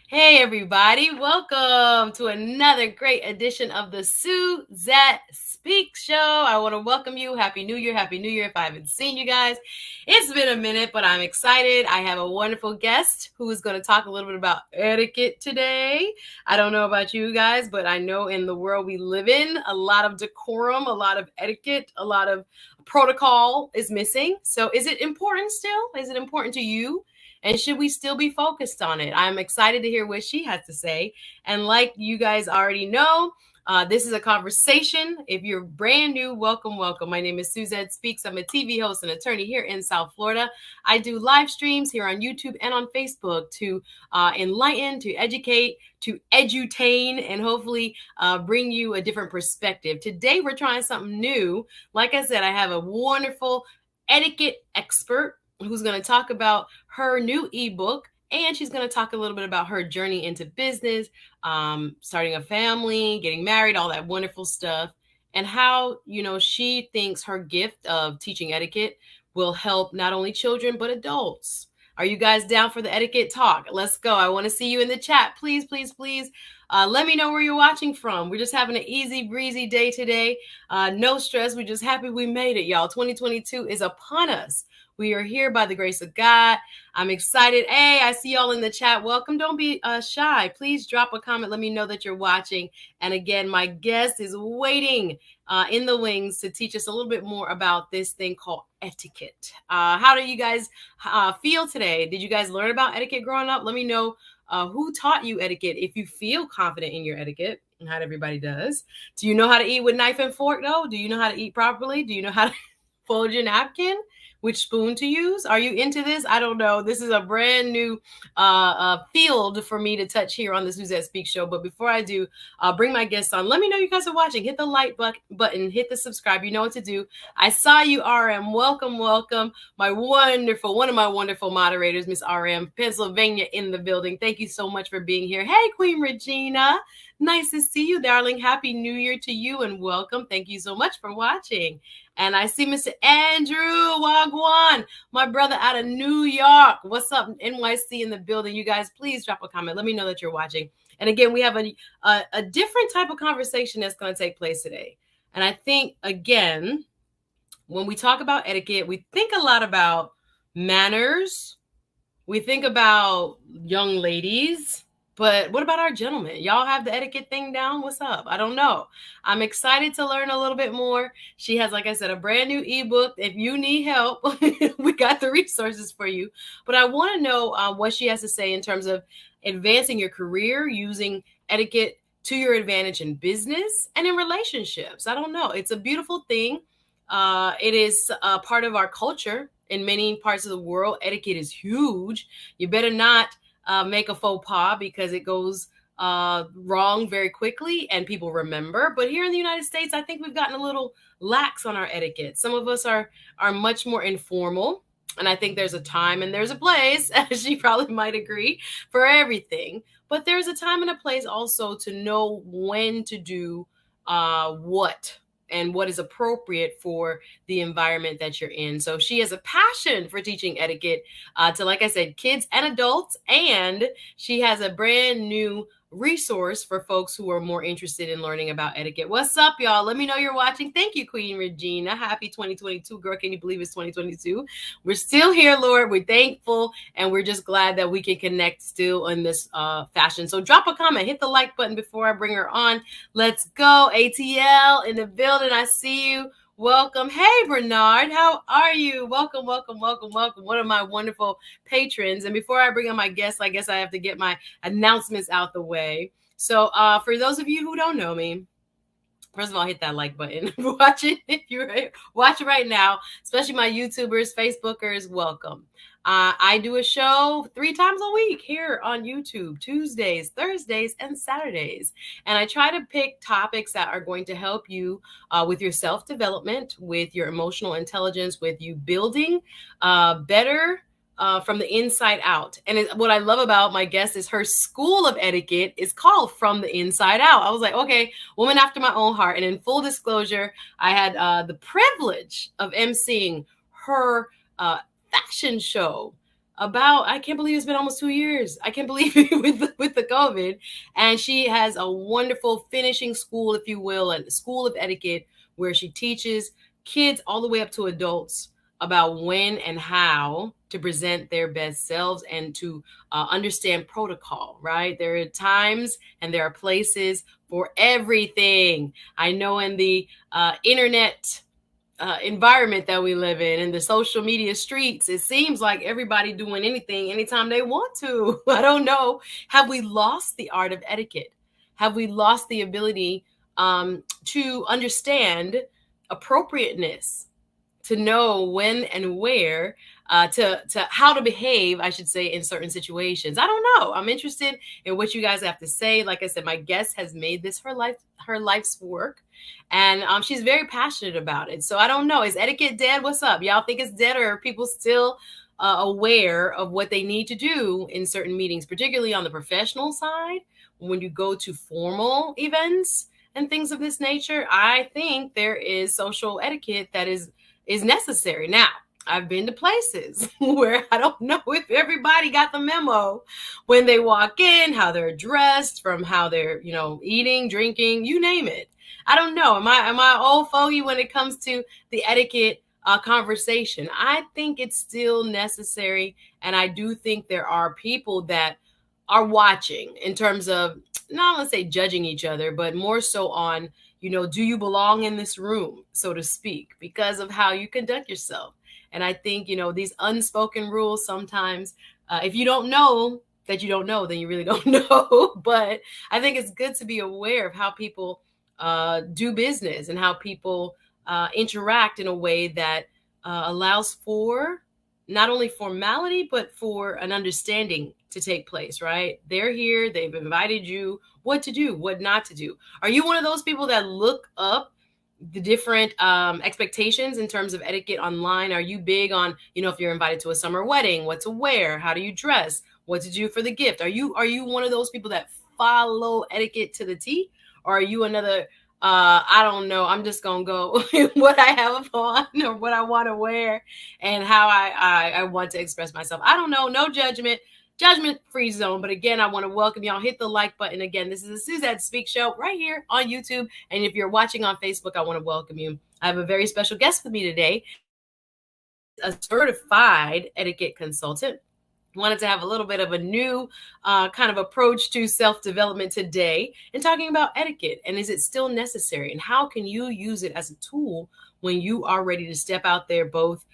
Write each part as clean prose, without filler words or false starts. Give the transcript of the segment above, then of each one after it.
Hey, everybody. Welcome to another great edition of the Suzette Speaks Show. I want to welcome you. Happy New Year. Happy New Year. If I haven't seen you guys, it's been a minute, but I'm excited. I have a wonderful guest who is going to talk a little bit about etiquette today. I don't know about you guys, but I know in the world we live in, a lot of decorum, a lot of etiquette, a lot of protocol is missing. So is it important still? Is it important to you? And should we still be focused on it? I'm excited to hear what she has to say. And like you guys already know, this is a conversation. If you're brand new, welcome, welcome. My name is Suzette Speaks. I'm a TV host and attorney here in South Florida. I do live streams here on YouTube and on Facebook to enlighten, to educate, to edutain, and hopefully bring you a different perspective. Today, we're trying something new. Like I said, I have a wonderful etiquette expert who's going to talk about her new ebook, and she's going to talk a little bit about her journey into business, starting a family, getting married, all that wonderful stuff, and how, she thinks her gift of teaching etiquette will help not only children, but adults. Are you guys down for the etiquette talk? Let's go. I want to see you in the chat. Please, please, please. Let me know where you're watching from. We're just having an easy breezy day today. No stress. We're just happy we made it, y'all. 2022 is upon us. We are here by the grace of God. I'm excited. Hey, I see y'all in the chat. Welcome. Don't be shy. Please drop a comment. Let me know that you're watching. And again, my guest is waiting in the wings to teach us a little bit more about this thing called etiquette. How do you guys feel today? Did you guys learn about etiquette growing up? Let me know who taught you etiquette. If you feel confident in your etiquette, not everybody does. Do you know how to eat with knife and fork, though? Do you know how to eat properly? Do you know how to fold your napkin? Which spoon to use? Are you into this? I don't know. This is a brand new field for me to touch here on the Suzette Speaks Show. But before I do, bring my guests on. Let me know you guys are watching. Hit the like button. Hit the subscribe. You know what to do. I saw you, RM. Welcome, welcome. One of my wonderful moderators, Miss RM, Pennsylvania in the building. Thank you so much for being here. Hey, Queen Regina. Nice to see you, darling. Happy New Year to you and welcome. Thank you so much for watching. And I see Mr. Andrew Wagwan, my brother out of New York. What's up, NYC in the building? You guys, please drop a comment. Let me know that you're watching. And again, we have a different type of conversation that's going to take place today. And I think, again, when we talk about etiquette, we think a lot about manners. We think about young ladies. But what about our gentlemen? Y'all have the etiquette thing down? What's up? I don't know. I'm excited to learn a little bit more. She has, like I said, a brand new ebook. If you need help, we got the resources for you. But I want to know what she has to say in terms of advancing your career, using etiquette to your advantage in business and in relationships. I don't know. It's a beautiful thing. It is a part of our culture in many parts of the world. Etiquette is huge. You better not make a faux pas because it goes wrong very quickly and people remember. But here in the United States, I think we've gotten a little lax on our etiquette. Some of us are much more informal. And I think there's a time and there's a place, as she probably might agree, for everything. But there's a time and a place also to know when to do what and what is appropriate for the environment that you're in. So she has a passion for teaching etiquette to, like I said, kids and adults. And she has a brand new resource for folks who are more interested in learning about etiquette. What's up, y'all? Let me know you're watching. Thank you, Queen Regina. Happy 2022. Girl, can you believe it's 2022? We're still here, Lord. We're thankful. And we're just glad that we can connect still in this fashion. So drop a comment. Hit the like button before I bring her on. Let's go. ATL in the building. I see you. Welcome. Hey, Bernard. How are you? Welcome, welcome, welcome, welcome. One of my wonderful patrons. And before I bring on my guests, I guess I have to get my announcements out the way. So for those of you who don't know me, first of all, hit that like button. Watch it if you're watch it right now, especially my YouTubers, Facebookers, welcome. I do a show 3 times a week here on YouTube, Tuesdays, Thursdays, and Saturdays. And I try to pick topics that are going to help you with your self-development, with your emotional intelligence, with you building better from the inside out. And what I love about my guest is her school of etiquette is called From the Inside Out. I was like, okay, woman after my own heart. And in full disclosure, I had the privilege of emceeing her fashion show about, I can't believe it's been almost 2 years. I can't believe it with the COVID. And she has a wonderful finishing school, if you will, a school of etiquette where she teaches kids all the way up to adults about when and how to present their best selves and to understand protocol, right? There are times and there are places for everything. I know in the internet environment that we live in the social media streets, it seems like everybody doing anything anytime they want to. I don't know. Have we lost the art of etiquette? Have we lost the ability to understand appropriateness, to know when and where, to how to behave, I should say, in certain situations? I don't know. I'm interested in what you guys have to say. Like I said, my guest has made this her life's work, and she's very passionate about it. So I don't know. Is etiquette dead? What's up? Y'all think it's dead, or are people still aware of what they need to do in certain meetings, particularly on the professional side, when you go to formal events and things of this nature? I think there is social etiquette that is necessary. Now, I've been to places where I don't know if everybody got the memo when they walk in, how they're dressed, from how they're, eating, drinking, you name it. I don't know. Am I old fogey when it comes to the etiquette conversation? I think it's still necessary, and I do think there are people that are watching in terms of, not let's say judging each other, but more so on, do you belong in this room, so to speak, because of how you conduct yourself? And I think, these unspoken rules sometimes, if you don't know that you don't know, then you really don't know. But I think it's good to be aware of how people do business and how people interact in a way that allows for not only formality, but for an understanding to take place, right? They're here. They've invited you. What to do, what not to do. Are you one of those people that look up the different expectations in terms of etiquette online? Are you big on, if you're invited to a summer wedding, what to wear, how do you dress, what to do for the gift? Are you one of those people that follow etiquette to the T? Or are you another, I don't know, I'm just going to go what I have on or what I want to wear and how I want to express myself? I don't know. No judgment-free zone. But again, I want to welcome y'all. Hit the like button. Again, this is the Suzette Speak Show right here on YouTube. And if you're watching on Facebook, I want to welcome you. I have a very special guest with me today, a certified etiquette consultant. Wanted to have a little bit of a new kind of approach to self-development today and talking about etiquette, and is it still necessary, and how can you use it as a tool when you are ready to step out there, both,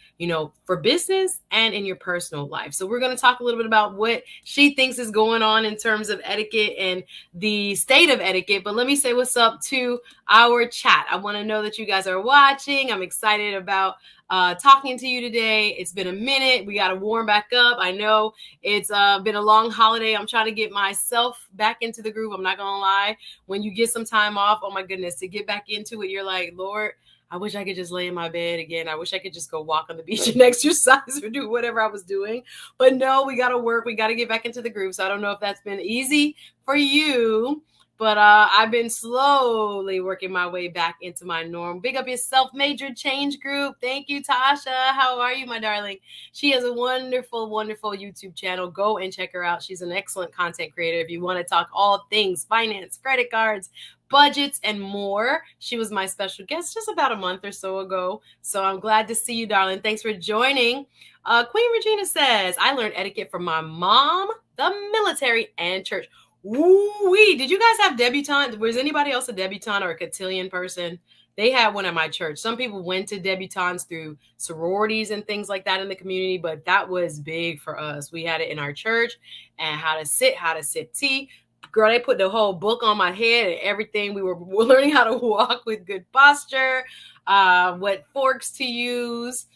for business and in your personal life. So we're going to talk a little bit about what she thinks is going on in terms of etiquette and the state of etiquette. But let me say what's up to our chat. I want to know that you guys are watching. I'm excited about talking to you today. It's been a minute. We got to warm back up. I know it's been a long holiday. I'm trying to get myself back into the groove. I'm not going to lie. When you get some time off, oh my goodness, to get back into it, you're like, Lord, I wish I could just lay in my bed again. I wish I could just go walk on the beach and exercise or do whatever I was doing. But no, we got to work. We got to get back into the groove. So I don't know if that's been easy for you. But I've been slowly working my way back into my norm. Big up your self-major change group. Thank you, Tasha. How are you, my darling? She has a wonderful, wonderful YouTube channel. Go and check her out. She's an excellent content creator. If you want to talk all things finance, credit cards, budgets, and more. She was my special guest just about a month or so ago. So I'm glad to see you, darling. Thanks for joining. Queen Regina says, I learned etiquette from my mom, the military, and church. Ooh-wee. Did you guys have debutante? Was anybody else a debutante or a cotillion person? They had one at my church. Some people went to debutantes through sororities and things like that in the community, but that was big for us. We had it in our church, and how to sip tea. Girl, they put the whole book on my head and everything. We were learning how to walk with good posture, what forks to use,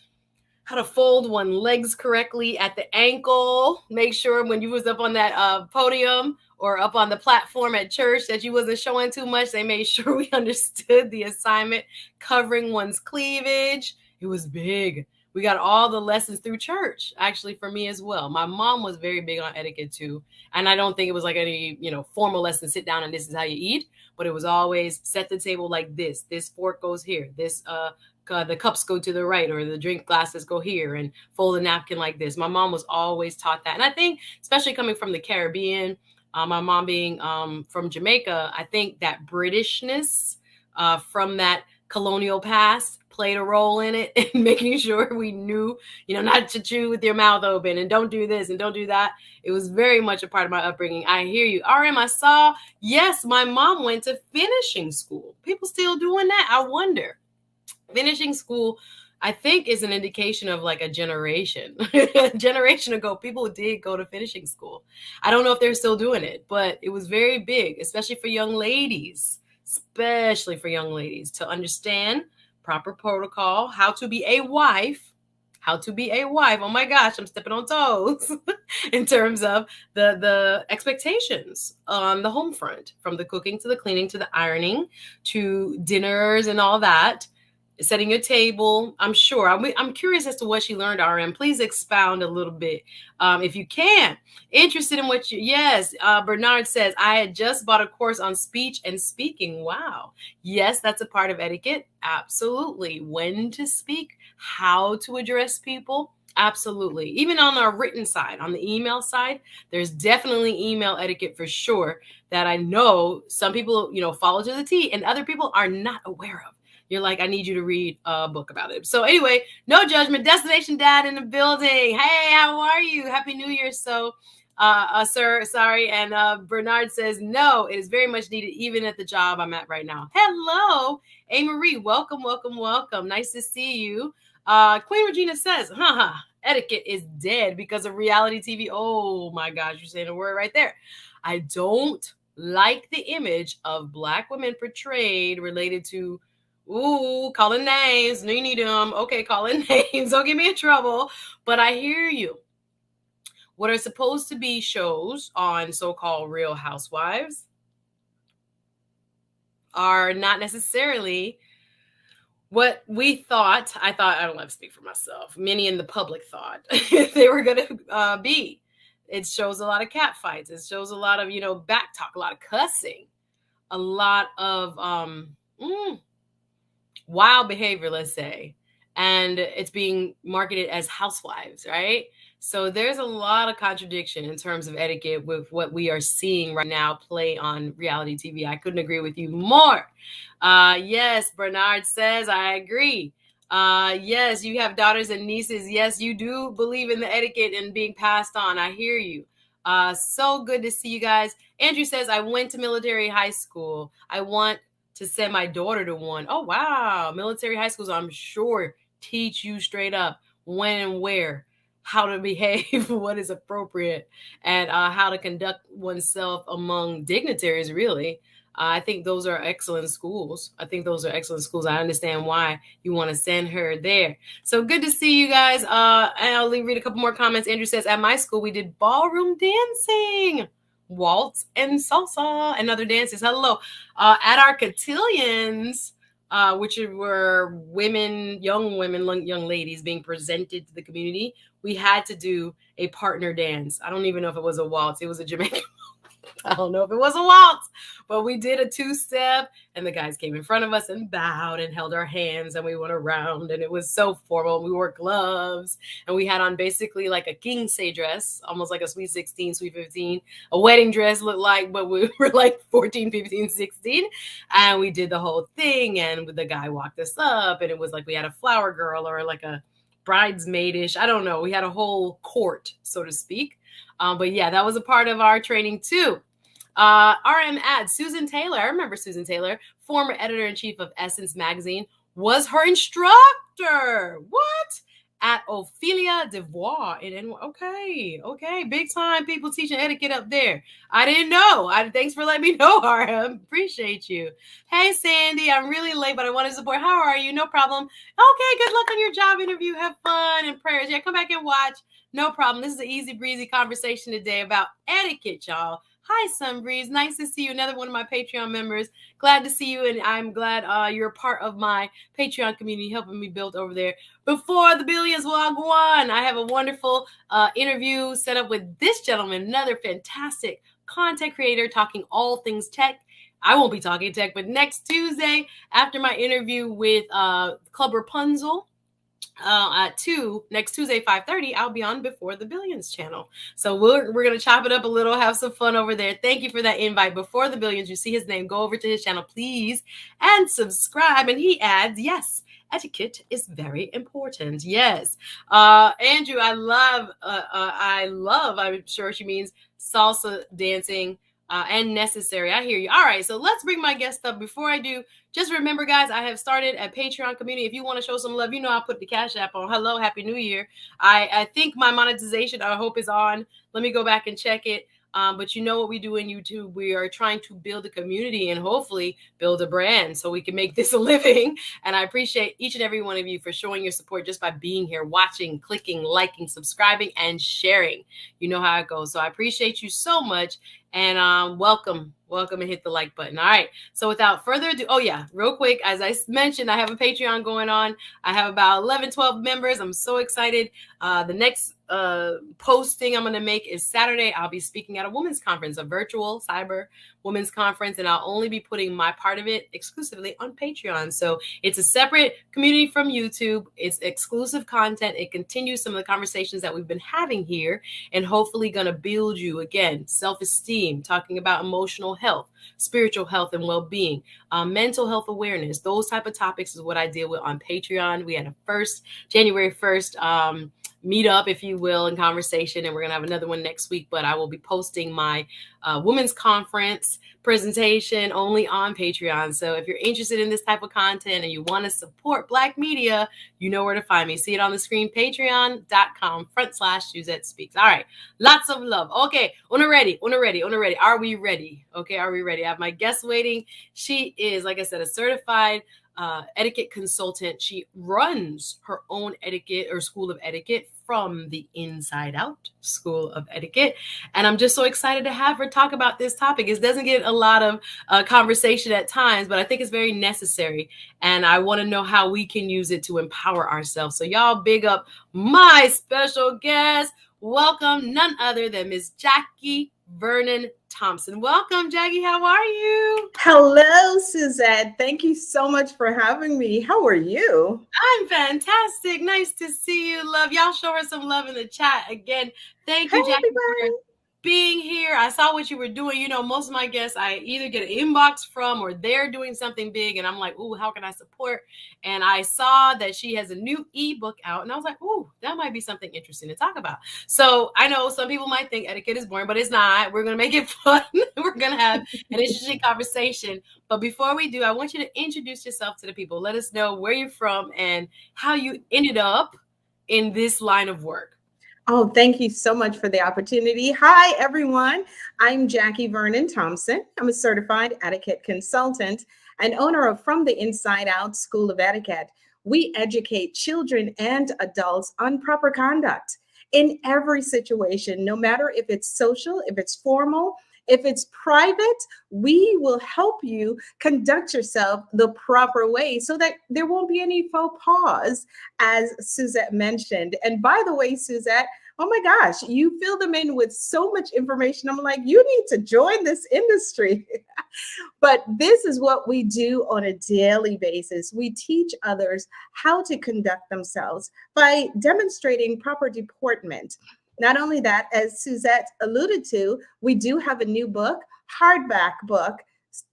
how to fold one legs correctly at the ankle. Make sure when you was up on that podium or up on the platform at church that you wasn't showing too much. They made sure we understood the assignment, covering one's cleavage. It was big. We got all the lessons through church, actually, for me as well. My mom was very big on etiquette too. And I don't think it was like any, formal lesson, sit down and this is how you eat. But it was always set the table like this. This fork goes here. This the cups go to the right, or the drink glasses go here, and fold a napkin like this. My mom was always taught that. And I think, especially coming from the Caribbean, my mom being from Jamaica, I think that Britishness from that colonial past played a role in it, and making sure we knew, not to chew with your mouth open, and don't do this and don't do that. It was very much a part of my upbringing. I hear you. RM, I saw, yes, my mom went to finishing school. People still doing that? I wonder. Finishing school, I think, is an indication of like a generation. A generation ago, people did go to finishing school. I don't know if they're still doing it, but it was very big, especially for young ladies, to understand proper protocol, how to be a wife. Oh my gosh, I'm stepping on toes in terms of the expectations on the home front, from the cooking to the cleaning to the ironing to dinners and all that. Setting your table. I'm sure. I'm curious as to what she learned, RM. Please expound a little bit if you can. Interested in what you, yes. Bernard says, I had just bought a course on speech and speaking. Wow. Yes, that's a part of etiquette. Absolutely. When to speak, how to address people. Absolutely. Even on our written side, on the email side, there's definitely email etiquette for sure that I know some people, follow to the T, and other people are not aware of. You're like, I need you to read a book about it. So anyway, no judgment. Destination Dad in the building. Hey, how are you? Happy New Year. So, sir, sorry. And Bernard says, no, it is very much needed, even at the job I'm at right now. Hello, A. Marie. Welcome. Nice to see you. Queen Regina says, etiquette is dead because of reality TV. Oh my gosh, you're saying a word right there. I don't like the image of Black women portrayed related to calling names. No, you need them. Okay, calling names. Don't get me in trouble. But I hear you. What are supposed to be shows on so-called Real Housewives are not necessarily what we thought. I don't have to speak for myself. Many in the public thought they were going to be. It shows a lot of cat fights. It shows a lot of, back talk, a lot of cussing, a lot of wild behavior, let's say, and it's being marketed as housewives, right? So there's a lot of contradiction in terms of etiquette with what we are seeing right now play on reality TV. I couldn't agree with you more. Yes, Bernard says, I agree. Yes, you have daughters and nieces. Yes, you do believe in the etiquette and being passed on. I hear you. So good to see you guys. Andrew says, I went to military high school. I want to send my daughter to one. Oh, wow. Military high schools, I'm sure, teach you straight up when and where, how to behave, what is appropriate, and how to conduct oneself among dignitaries, really. I think those are excellent schools. I understand why you want to send her there. So good to see you guys. And I'll read a couple more comments. Andrew says, at my school, we did ballroom dancing, waltz and salsa and other dances. Hello. At our cotillions, which were young ladies being presented to the community, we had to do a partner dance. I don't even know if it was a waltz. It was a Jamaican. I don't know if it was a waltz, but we did a two-step, and the guys came in front of us and bowed and held our hands, and we went around, and it was so formal. We wore gloves, and we had on basically like a kinsey dress, almost like a sweet 16, sweet 15, a wedding dress looked like, but we were like 14, 15, 16, and we did the whole thing, and the guy walked us up, and it was like we had a flower girl or like a bridesmaidish. I don't know. We had a whole court, so to speak. But yeah, that was a part of our training too. RM adds, Susan Taylor. I remember Susan Taylor, former editor-in-chief of Essence magazine, was her instructor. What? At Ophelia Devoir in NY. Okay. Big time people teaching etiquette up there. I didn't know. Thanks for letting me know, RM. Appreciate you. Hey, Sandy, I'm really late, but I want to support. How are you? No problem. Okay, good luck on your job interview. Have fun and prayers. Yeah, come back and watch. No problem. This is an easy breezy conversation today about etiquette, y'all. Hi, Sunbreeze. Nice to see you. Another one of my Patreon members. Glad to see you, and I'm glad you're a part of my Patreon community, helping me build over there. Before the billions will go on, I have a wonderful interview set up with this gentleman, another fantastic content creator talking all things tech, I won't be talking tech, but next Tuesday, after my interview with Club Rapunzel, at 2 next Tuesday, 5:30, I'll be on Before the Billions channel. So we're gonna chop it up a little, have some fun over there. Thank you for that invite. Before the Billions, you see his name, go over to his channel, please, and subscribe. And he adds, yes, etiquette is very important. Yes. Andrew, I love, I'm sure she means salsa dancing. And necessary. I hear you. All right, so let's bring my guest up. Before I do, just remember, guys, I have started a Patreon community. If you want to show some love, you know I'll put the Cash App on. Hello, Happy New Year. I think my monetization, I hope, is on. Let me go back and check it. But you know what we do in YouTube? We are trying to build a community and hopefully build a brand so we can make this a living. And I appreciate each and every one of you for showing your support just by being here, watching, clicking, liking, subscribing, and sharing. You know how it goes. So I appreciate you so much. And welcome and hit the like button. All right. So without further ado, oh yeah, real quick, as I mentioned, I have a Patreon going on. I have about 11, 12 members. I'm so excited. The next posting I'm going to make is Saturday. I'll be speaking at a women's conference, a virtual cyber women's conference, and I'll only be putting my part of it exclusively on Patreon. So it's a separate community from YouTube. It's exclusive content. It continues some of the conversations that we've been having here and hopefully going to build you again, self-esteem, talking about emotional health, spiritual health and well-being, mental health awareness. Those type of topics is what I deal with on Patreon. We had a January 1st meet up, if you will, in conversation, and we're gonna have another one next week. But I will be posting my women's conference presentation only on Patreon. So if you're interested in this type of content and you want to support Black media, you know where to find me. See it on the screen, patreon.com/Suzette Speaks. All right, lots of love. Okay, una ready. Are we ready? Okay, are we ready? I have my guest waiting. She is, like I said, a certified etiquette consultant. She runs her own etiquette or school of etiquette from the Inside Out School of Etiquette. And I'm just so excited to have her talk about this topic. It doesn't get a lot of conversation at times, but I think it's very necessary. And I want to know how we can use it to empower ourselves. So y'all big up my special guest. Welcome none other than Miss Jackie Vernon-Thompson. Welcome, Jackie. How are you? Hello, Suzette. Thank you so much for having me. How are you? I'm fantastic. Nice to see you, love. Y'all show her some love in the chat. Again, thank you, Jackie, for being here. I saw what you were doing. You know, most of my guests, I either get an inbox from or they're doing something big. And I'm like, ooh, how can I support? And I saw that she has a new ebook out. And I was like, ooh, that might be something interesting to talk about. So I know some people might think etiquette is boring, but it's not. We're going to make it fun. We're going to have an interesting conversation. But before we do, I want you to introduce yourself to the people. Let us know where you're from and how you ended up in this line of work. Oh, thank you so much for the opportunity. Hi, everyone. I'm Jackie Vernon-Thompson. I'm a certified etiquette consultant and owner of From the Inside Out School of Etiquette. We educate children and adults on proper conduct in every situation, no matter if it's social, if it's formal, if it's private. We will help you conduct yourself the proper way so that there won't be any faux pas, as Suzette mentioned. And by the way, Suzette, oh my gosh, you fill them in with so much information. I'm like, you need to join this industry. But this is what we do on a daily basis. We teach others how to conduct themselves by demonstrating proper deportment. Not only that, as Suzette alluded to, we do have a new book, hardback book,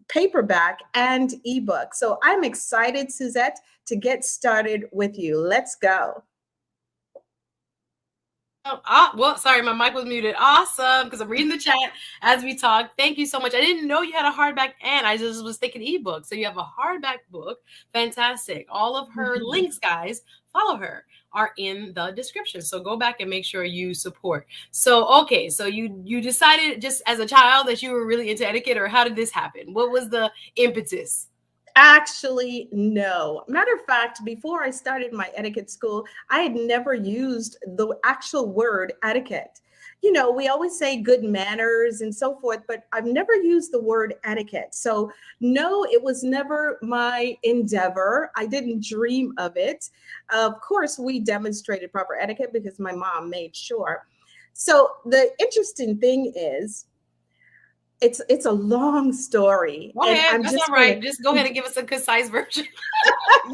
paperback, and ebook. So I'm excited, Suzette, to get started with you. Let's go. Well, sorry, my mic was muted. Awesome, because I'm reading the chat as we talk. Thank you so much. I didn't know you had a hardback, and I just was thinking ebook. So you have a hardback book. Fantastic. All of her links, guys, follow her, are in the description. So go back and make sure you support. So, okay, so you decided just as a child that you were really into etiquette, or how did this happen? What was the impetus? Actually, no. Matter of fact, before I started my etiquette school, I had never used the actual word etiquette. You know, we always say good manners and so forth, but I've never used the word etiquette. So no, it was never my endeavor. I didn't dream of it. Of course, we demonstrated proper etiquette because my mom made sure. So the interesting thing is, it's a long story, Go and ahead. I'm That's just all going to right. Just go ahead and give us a concise version.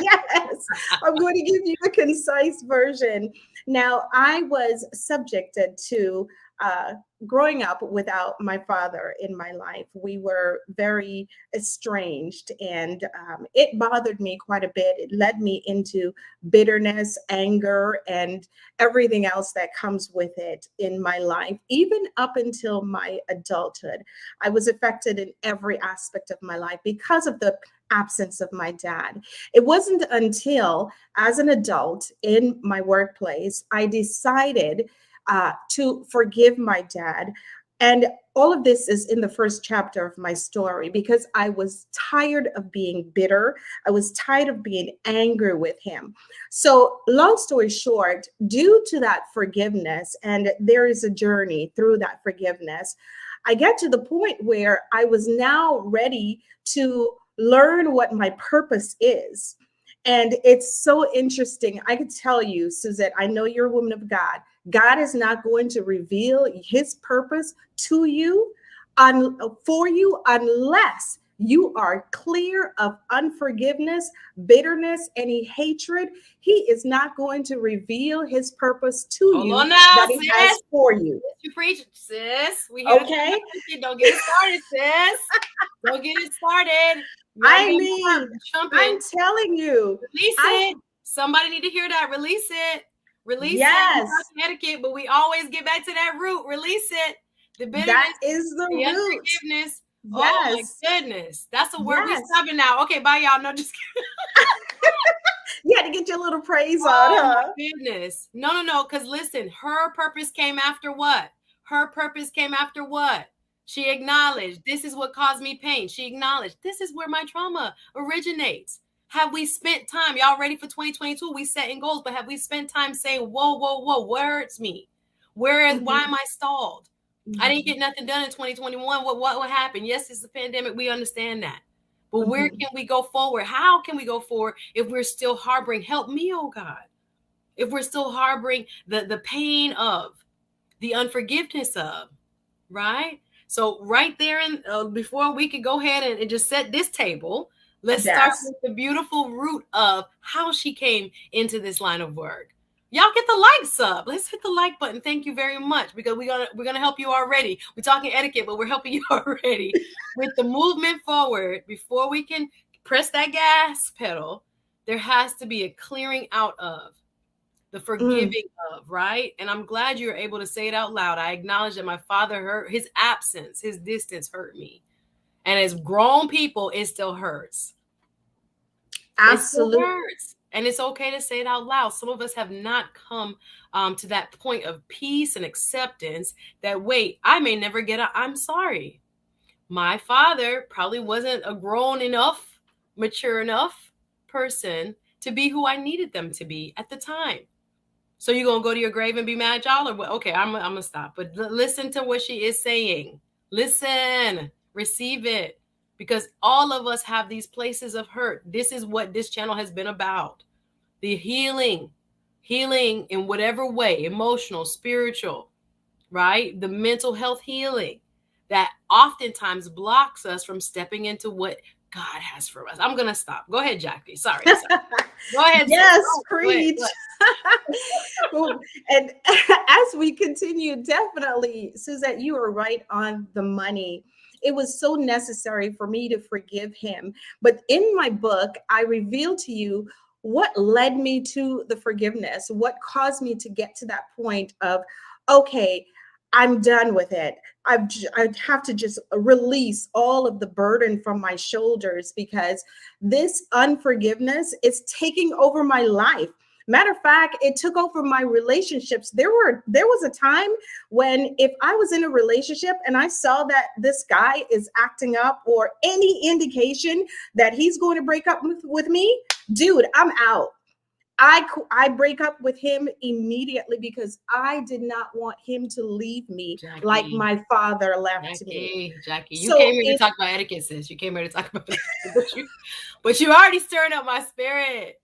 yes, I'm going to give you a concise version. Now, I was subjected to uh, growing up without my father in my life. We were very estranged, and it bothered me quite a bit. It led me into bitterness, anger, and everything else that comes with it in my life, even up until my adulthood. I was affected in every aspect of my life because of the absence of my dad. It wasn't until as an adult in my workplace, I decided to forgive my dad. And all of this is in the first chapter of my story because I was tired of being bitter. I was tired of being angry with him. So, long story short, due to that forgiveness, and there is a journey through that forgiveness, I get to the point where I was now ready to learn what my purpose is. And it's so interesting. I could tell you, Suzette, I know you're a woman of God. God is not going to reveal his purpose to you for you unless you are clear of unforgiveness, bitterness, any hatred. He is not going to reveal his purpose to Hold you on now, that he has sis. for you. You preach, sis. We here to Okay. don't get it started, sis. Don't get it started. You already I got my mean, heart jumping. I'm telling you, Release I it. Somebody need to hear that. Release it. Release it. We yes, talk etiquette, but we always get back to that root. Release it. The that bitterness, is the the root. unforgiveness. Oh my Yes, goodness. That's a word. We yes. stopping now. Okay, bye y'all. No, just kidding. You had to get your little praise on, Oh huh? my goodness. No. Because listen, her purpose came after what? Her purpose came after what? She acknowledged this is what caused me pain. She acknowledged this is where my trauma originates. Have we spent time? Y'all ready for 2022? We setting goals, but have we spent time saying, whoa, what hurts me? Why am I stalled? I didn't Mhm, get nothing done in 2021. What happened? Yes, it's the pandemic. We understand that. But where mhm, can we go forward? How can we go forward if we're still harboring, help me, oh God, if we're still harboring the pain of, the unforgiveness of, right? So right there, and before we could go ahead and just set this table, let's start yes. with the beautiful root of how she came into this line of work. Y'all get the likes up. Let's hit the like button. Thank you very much because we're gonna help you already. We're talking etiquette, but we're helping you already with the movement forward. Before we can press that gas pedal, there has to be a clearing out of the Mm, forgiving of, right? And I'm glad you're able to say it out loud. I acknowledge that my father hurt, his absence, his distance hurt me. And as grown people, it still hurts. It still absolutely. hurts. And it's okay to say it out loud. Some of us have not come to that point of peace and acceptance that, wait, I may never get a I'm sorry. My father probably wasn't a grown enough, mature enough person to be who I needed them to be at the time. So you gonna go to your grave and be mad, y'all, or what? Okay, I'm gonna stop. But listen to what she is saying. Listen, receive it, because all of us have these places of hurt. This is what this channel has been about: the healing in whatever way, emotional, spiritual, right? The mental health healing that oftentimes blocks us from stepping into what God has for us. I'm gonna stop. Go ahead, Jackie. Sorry. Go ahead, sis. Yes, Go ahead. preach. Well, and as we continue, definitely, Suzette, you are right on the money. It was so necessary for me to forgive him. But in my book, I reveal to you what led me to the forgiveness, what caused me to get to that point of, okay, I'm done with it. I have to just release all of the burden from my shoulders because this unforgiveness is taking over my life. Matter of fact, it took over my relationships. There was a time when if I was in a relationship and I saw that this guy is acting up or any indication that he's going to break up with me, dude, I'm out. I break up with him immediately because I did not want him to leave me like Jackie, my father left me. Jackie, you So came here to if talk about etiquette, sis. You came here to talk about etiquette, but you already stirring up my spirit.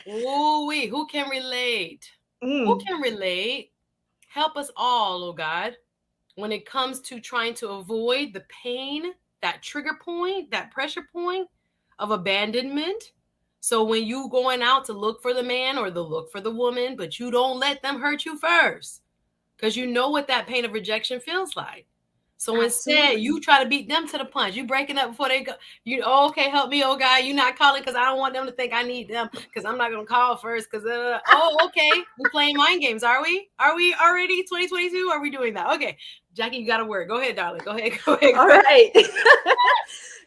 Ooh, who can relate? Who mm, can relate? Help us all, oh God. when it comes to trying to avoid the pain, that trigger point, that pressure point of abandonment. So when you going out to look for the man or the look for the woman, but you don't let them hurt you first, because you know what that pain of rejection feels like. So instead, you try to beat them to the punch. You breaking up before they go. You, oh, okay, help me, oh God. You're not calling because I don't want them to think I need them, because I'm not going to call first. Because, oh, okay. We're playing mind games, are we? Are we already 2022? Are we doing that? Okay. Jackie, you got a word. Go ahead, darling. Go ahead. All right.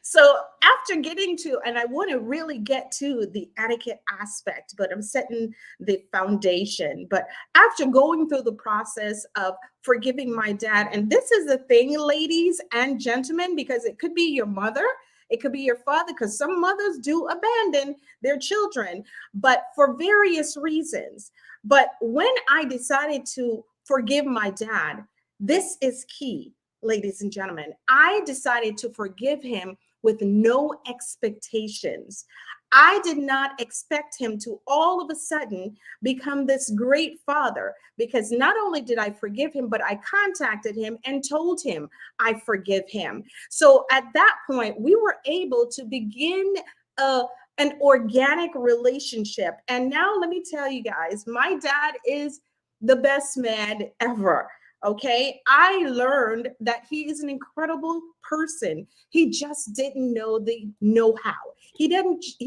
So after getting to, and I want to really get to the etiquette aspect, but I'm setting the foundation. But after going through the process of forgiving my dad, and this is the thing, ladies and gentlemen, because it could be your mother, it could be your father, because some mothers do abandon their children, but for various reasons. But when I decided to forgive my dad, this is key, ladies and gentlemen. I decided to forgive him with no expectations. I did not expect him to all of a sudden become this great father, because not only did I forgive him, but I contacted him and told him I forgive him. So at that point, we were able to begin an organic relationship. And now let me tell you guys, my dad is the best man ever. Okay, I learned that he is an incredible person. He just didn't know the know-how. He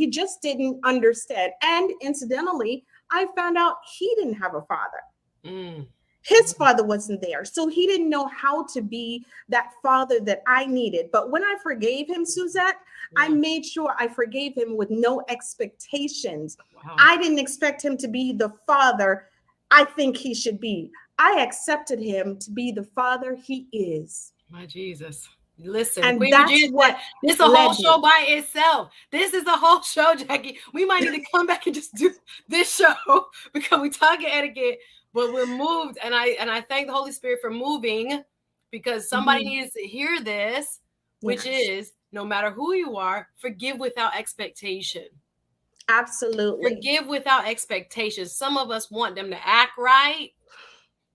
just didn't understand. And incidentally, I found out he didn't have a father. His father wasn't there. So he didn't know how to be that father that I needed. But when I forgave him, Suzette, I made sure I forgave him with no expectations. Wow. I didn't expect him to be the father I think he should be. I accepted him to be the father he is. My Jesus. Listen, and Queen that's Virginia what this is a whole show by itself. This is a whole show, Jackie. We might need to come back and just do this show, because we talk etiquette, but we're moved. And I thank the Holy Spirit for moving, because somebody needs to hear this, which is, no matter who you are, forgive without expectation. Absolutely. Forgive without expectations. Some of us want them to act right,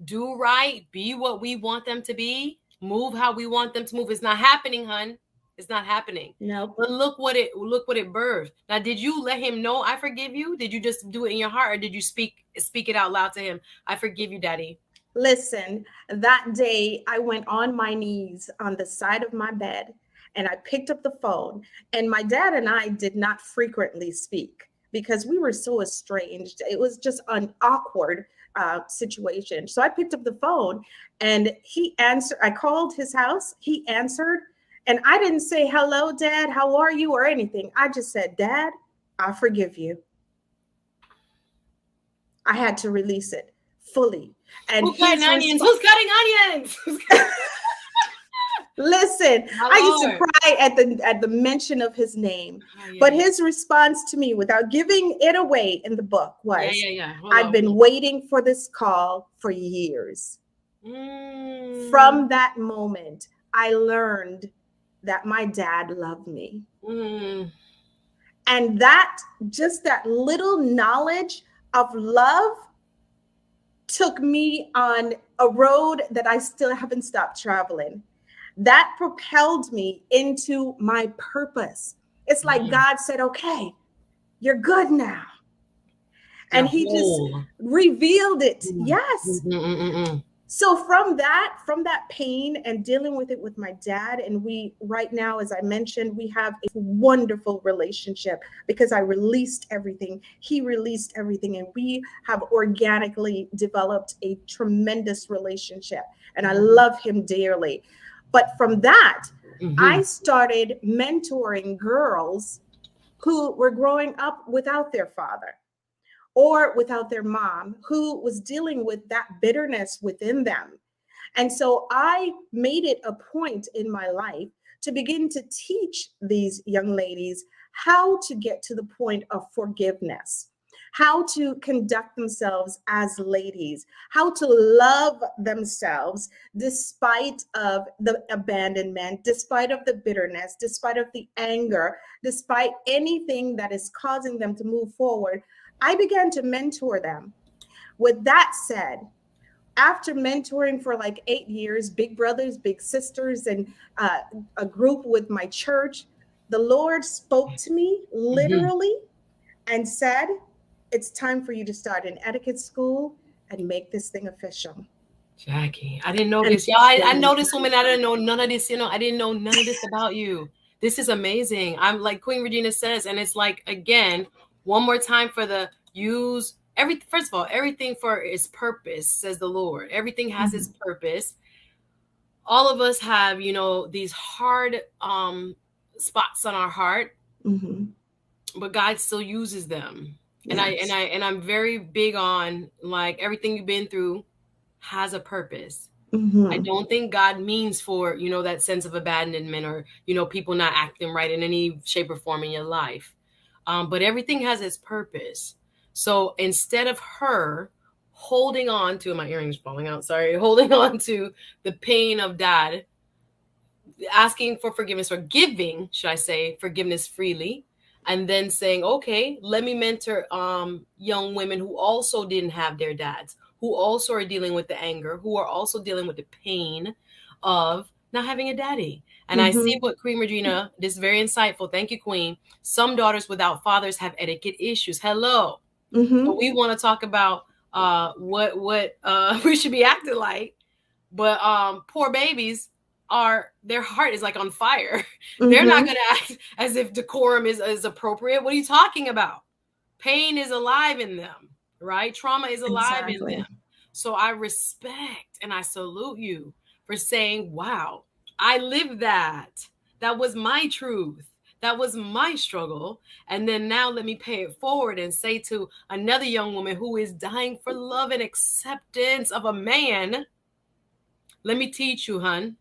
do right, be what we want them to be, move how we want them to move. It's not happening, hun. It's not happening. No. But look what it birthed. Now, did you let him know I forgive you? Did you just do it in your heart, or did you speak it out loud to him? I forgive you, Daddy. Listen, that day I went on my knees on the side of my bed, and I picked up the phone, and my dad and I did not frequently speak because we were so estranged. It was just an awkward situation. So I picked up the phone, and he answered. I called his house. He answered, and I didn't say, "Hello, Dad, how are you?" or anything. I just said, "Dad, I forgive you." I had to release it fully. And who's cutting onions? Who's cutting onions? Listen, I used to cry at the mention of his name. But his response to me, without giving it away in the book, was, I've been waiting for this call for years. From that moment, I learned that my dad loved me. And that, just that little knowledge of love, took me on a road that I still haven't stopped traveling. That propelled me into my purpose. It's like God said, okay, you're good now. And he just revealed it. Yes. So from that pain and dealing with it with my dad, and we right now, as I mentioned, we have a wonderful relationship because I released everything. He released everything, and we have organically developed a tremendous relationship, and I love him dearly. But from that, I started mentoring girls who were growing up without their father or without their mom, who was dealing with that bitterness within them. And so I made it a point in my life to begin to teach these young ladies how to get to the point of forgiveness, how to conduct themselves as ladies, how to love themselves despite of the abandonment, despite of the bitterness, despite of the anger, despite anything that is causing them to move forward. I began to mentor them. With that said, after mentoring for like 8 years, big brothers, big sisters, and a group with my church, the Lord spoke to me Mhm. literally and said, it's time for you to start an etiquette school and make this thing official. Jackie, I didn't know And this. Y'all, I when the know this time woman. I didn't comes. know none of this. I didn't know none of this about you. This is amazing. I'm like Queen Regina says, and it's like, again, one more time for the use every, first of all, everything for its purpose, says the Lord. Everything has its Mhm, purpose. All of us have, these hard spots on our heart, mhm. but God still uses them. Yes. And I'm very big on, like, everything you've been through has a purpose. I Mhm. don't think God means for, that sense of abandonment or, people not acting right in any shape or form in your life. But everything has its purpose. So instead of her holding on to, my earrings falling out, sorry, holding on to the pain of dad, asking for forgiveness or giving, should I say, forgiveness freely, and then saying, okay, let me mentor young women who also didn't have their dads, who also are dealing with the anger, who are also dealing with the pain of not having a daddy. And I see Mhm, what Queen Regina, this is very insightful. Thank you, Queen. Some daughters without fathers have etiquette issues. Hello. So mhm, we want to talk about what we should be acting like, but poor babies are, their heart is like on fire. They're not mhm. going to act as if decorum is appropriate. What are you talking about? Pain is alive in them, right? Trauma is alive in them. Exactly. So I respect and I salute you for saying, wow, I lived that. That was my truth. That was my struggle. And then now let me pay it forward and say to another young woman who is dying for love and acceptance of a man, let me teach you, hun.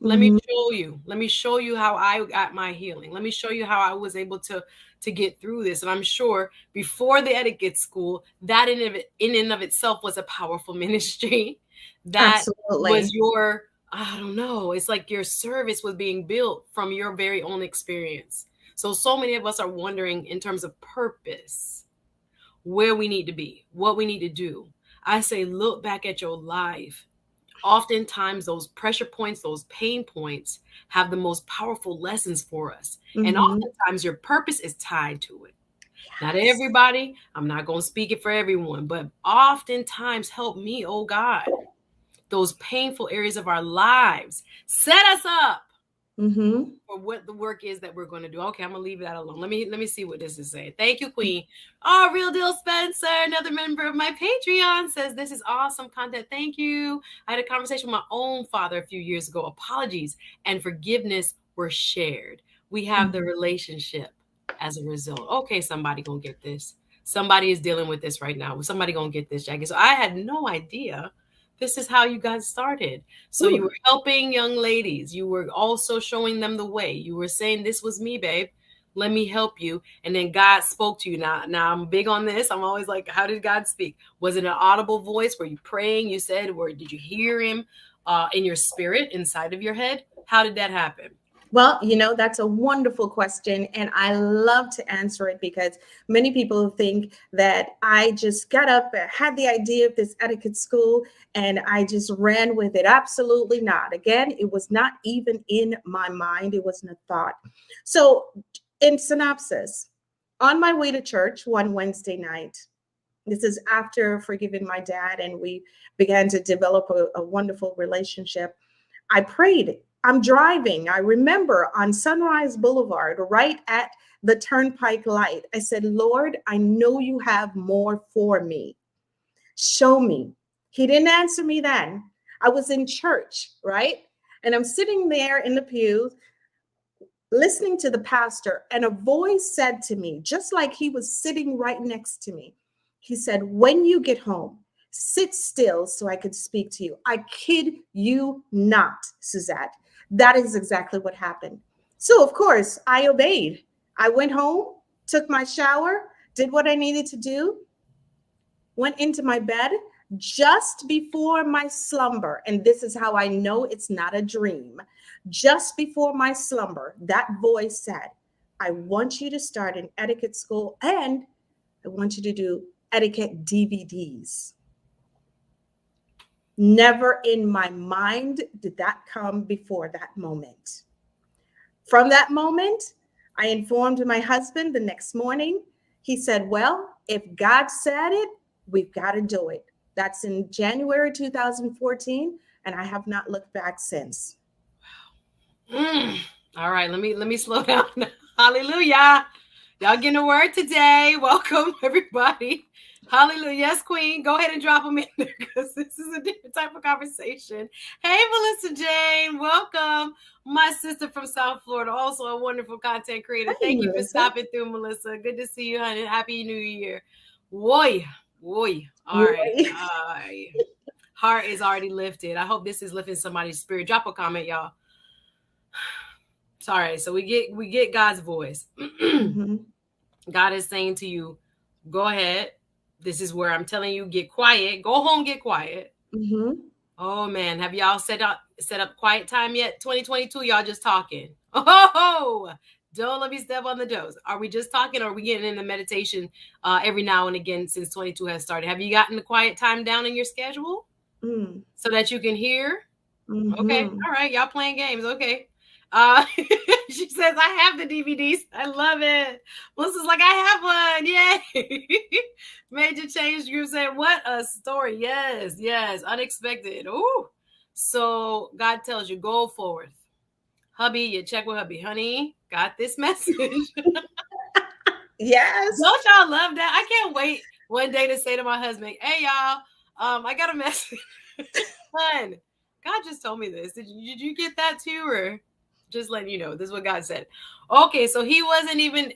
Let me Mhm. show you. Let me show you how I got my healing. Let me show you how I was able to get through this. And I'm sure before the etiquette school, that in and of itself was a powerful ministry. That was Absolutely. your, I don't know, it's like your service was being built from your very own experience. So many of us are wondering in terms of purpose, where we need to be, what we need to do. I say, look back at your life. Oftentimes those pressure points, those pain points have the most powerful lessons for us. And Mhm. oftentimes your purpose is tied to it. Not Yes. everybody, I'm not going to speak it for everyone, but oftentimes help me, oh God, those painful areas of our lives set us up Mhm. for what the work is that we're going to do. Okay, I'm gonna leave that alone. Let me see what this is saying. Thank you, Queen. Oh, Real Deal Spencer, another member of my Patreon, says this is awesome content. Thank you. I had a conversation with my own father a few years ago. Apologies and forgiveness were shared. We have the Mhm. relationship as a result. Okay, somebody gonna get this. Somebody is dealing with this right now. Somebody gonna get this, Jackie. So I had no idea this is how you guys started. So you Ooh. were helping young ladies. You were also showing them the way. You were saying, this was me, babe. Let me help you. And then God spoke to you. Now I'm big on this. I'm always like, how did God speak? Was it an audible voice? Were you praying? You said, or did you hear him in your spirit inside of your head? How did that happen? Well, that's a wonderful question. And I love to answer it because many people think that I just got up, had the idea of this etiquette school, and I just ran with it. Absolutely not. Again, it was not even in my mind, it wasn't a thought. So, in synopsis, on my way to church one Wednesday night, this is after forgiving my dad, and we began to develop a wonderful relationship. I prayed. I'm driving. I remember on Sunrise Boulevard, right at the turnpike light, I said, Lord, I know you have more for me. Show me. He didn't answer me then. I was in church, right? And I'm sitting there in the pew listening to the pastor, and a voice said to me, just like he was sitting right next to me, he said, when you get home, sit still so I could speak to you. I kid you not, Suzette. That is exactly what happened. So, of course, I obeyed. I went home, took my shower, did what I needed to do, went into my bed just before my slumber. And this is how I know it's not a dream. Just before my slumber, that voice said, I want you to start an etiquette school and I want you to do etiquette DVDs. Never in my mind did that come before that moment. From that moment, I informed my husband the next morning. He said, well, if God said it, we've got to do it. That's in January 2014, and I have not looked back since. All right, let me slow down. Hallelujah. Y'all getting a word today. Welcome, everybody. Hallelujah. Yes, Queen. Go ahead and drop them in there because this is a different type of conversation. Hey, Melissa Jane. Welcome. My sister from South Florida, also a wonderful content creator. Hey, Thank you for Melissa. stopping through, Melissa. Good to see you, honey. Happy New Year. Woy. Woy. All right. Heart is already lifted. I hope this is lifting somebody's spirit. Drop a comment, y'all. Sorry. So we get God's voice. Mm-hmm. God is saying to you, go ahead. This is where I'm telling you, get quiet. Go home, get quiet. Mm-hmm. Oh man, have y'all set up quiet time yet? 2022, y'all just talking. Oh, don't let me step on the toes. Are we just talking, or are we getting into meditation every now and again since 22 has started? Have you gotten the quiet time down in your schedule so that you can hear? Mm-hmm. Okay, all right, y'all playing games. Okay. She says, I have the DVDs. I love it. Melissa's like, I have one. Yay. Major Change Group said, what a story. Yes. Unexpected. Ooh. So God tells you, go forward. Hubby, you check with hubby. Honey, got this message. Yes. Don't y'all love that? I can't wait one day to say to my husband, hey, y'all, I got a message. Son, God just told me this. Did you get that too? Or just letting you know, this is what God said. Okay, so he wasn't even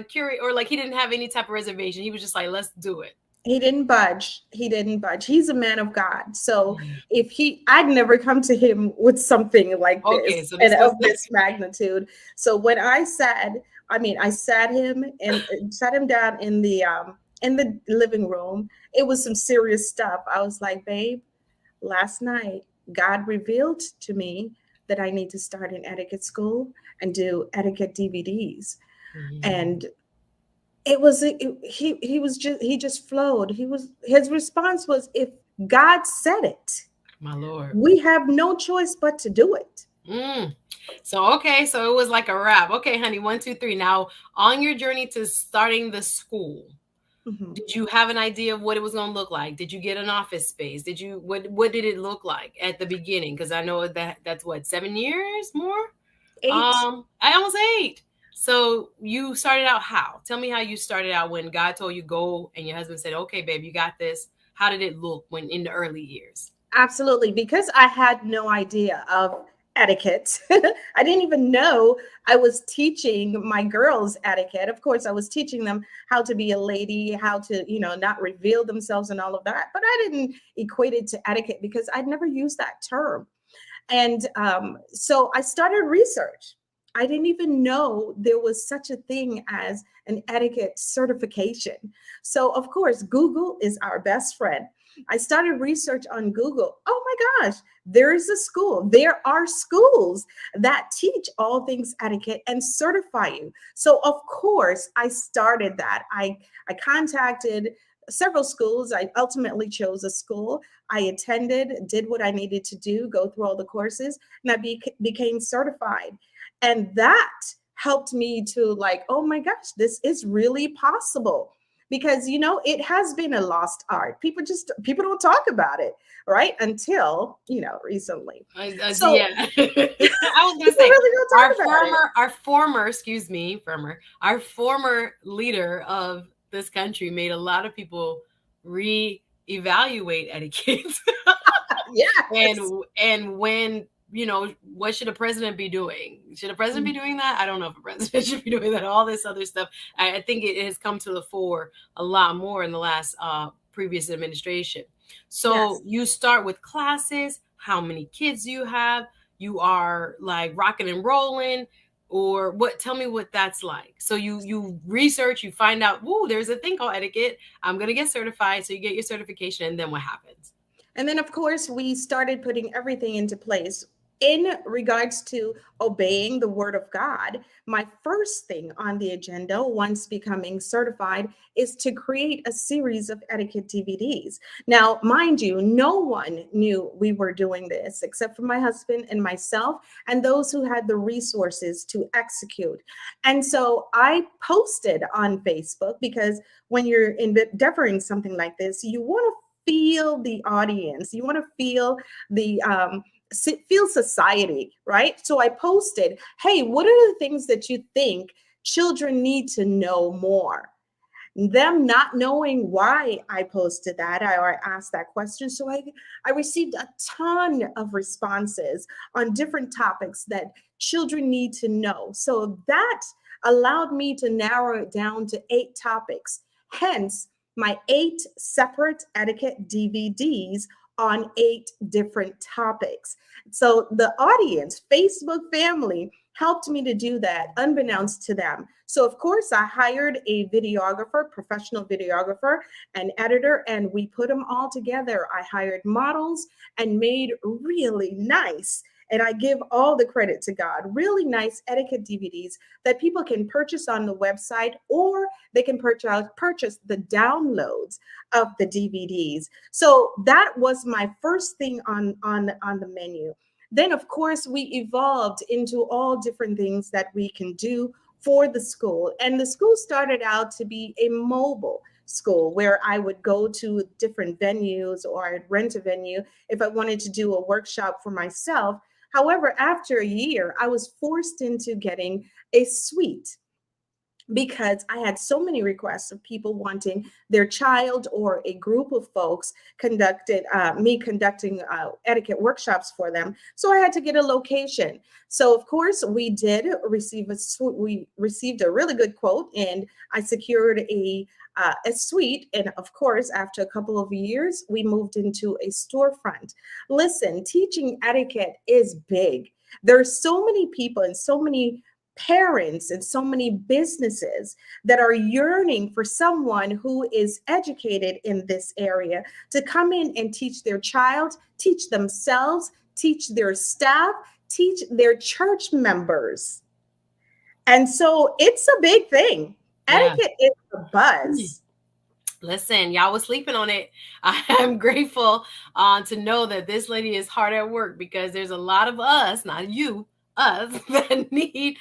curious, or like he didn't have any type of reservation. He was just like, let's do it. He didn't budge. He's a man of God. So I'd never come to him with something like this, okay, so this and of this magnitude. So when I sat him and sat him down in the living room. It was some serious stuff. I was like, babe, last night God revealed to me that I need to start an etiquette school and do etiquette DVDs. And he just flowed. His response was, if God said it, my Lord, we have no choice but to do it. So it was like a wrap. Okay, honey, 1, 2, 3. Now, on your journey to starting the school, did you have an idea of what it was going to look like? Did you get an office space? What did it look like at the beginning? Because I know that's what, 7 years more? 8. I almost 8. So you started out how? Tell me how you started out when God told you go and your husband said, okay, babe, you got this. How did it look when in the early years? Absolutely. Because I had no idea of etiquette. I didn't even know I was teaching my girls etiquette. Of course, I was teaching them how to be a lady, how to, not reveal themselves and all of that. But I didn't equate it to etiquette because I'd never used that term. And so I started research. I didn't even know there was such a thing as an etiquette certification. So, of course, Google is our best friend. I started research on Google. Oh my gosh, there is a school. There are schools that teach all things etiquette and certify you. So, of course, I started that. I contacted several schools. I ultimately chose a school. I attended, did what I needed to do, go through all the courses, and I became certified. And that helped me to oh my gosh, this is really possible. Because, it has been a lost art. People don't talk about it, right? Until, recently. So yeah. I was going to say, really our former leader of this country made a lot of people reevaluate etiquette. Yeah. And when, what should a president be doing? Should a president be doing that? I don't know if a president should be doing that. All this other stuff. I think it has come to the fore a lot more in the last previous administration. So you start with classes. How many kids do you have? You are like rocking and rolling. Or what? Tell me what that's like. So you research, you find out, whoa, there's a thing called etiquette. I'm going to get certified. So you get your certification. And then what happens? And then, of course, we started putting everything into place. in regards to obeying the word of God, my first thing on the agenda once becoming certified is to create a series of etiquette DVDs. Now, mind you, no one knew we were doing this except for my husband and myself and those who had the resources to execute. And so I posted on Facebook, because when you're endeavoring something like this, you want to feel the audience, you want to feel the feel society, right? So I posted, hey, what are the things that you think children need to know more? Them not knowing why I posted that or I asked that question. So I received a ton of responses on different topics that children need to know. So that allowed me to narrow it down to 8 topics. Hence, my 8 separate etiquette DVDs on 8 different topics. So the audience, Facebook family, helped me to do that unbeknownst to them. So of course I hired a videographer, professional videographer, an editor, and we put them all together. I hired models and made really nice, and I give all the credit to God, really nice etiquette DVDs that people can purchase on the website, or they can purchase the downloads of the DVDs. So that was my first thing on the menu. Then, of course, we evolved into all different things that we can do for the school. And the school started out to be a mobile school where I would go to different venues, or I'd rent a venue if I wanted to do a workshop for myself. However, after a year, I was forced into getting a suite, because I had so many requests of people wanting their child or a group of folks conducting etiquette workshops for them. So I had to get a location. So of course we did receive we received a really good quote, and I secured a suite. And of course, after a couple of years, we moved into a storefront. Listen, teaching etiquette is big. There's so many people and so many parents and so many businesses that are yearning for someone who is educated in this area to come in and teach their child, teach themselves, teach their staff, teach their church members. And so it's a big thing. Yeah. Etiquette is a buzz. Listen, y'all was sleeping on it. I am grateful to know that this lady is hard at work, because there's a lot of us, not you, us, that need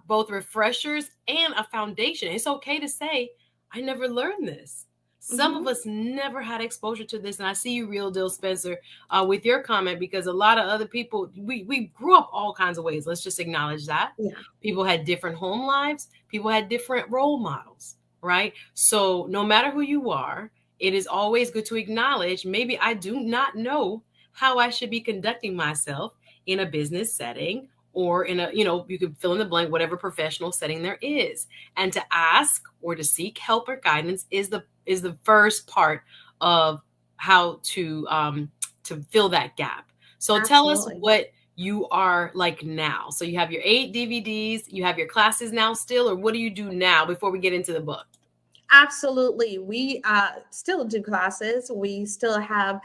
both refreshers and a foundation. It's okay to say, I never learned this. Some of us never had exposure to this. And I see you, Real Deal Spencer, with your comment, because a lot of other people, we grew up all kinds of ways. Let's just acknowledge that. Yeah. People had different home lives. People had different role models, right? So no matter who you are, it is always good to acknowledge, maybe I do not know how I should be conducting myself in a business setting, or in a, you could fill in the blank, whatever professional setting there is. And to ask or to seek help or guidance is the first part of how to fill that gap. So Absolutely. Tell us what you are like now. So you have your 8 DVDs, you have your classes now still, or what do you do now before we get into the book? Absolutely. We still do classes. We still have,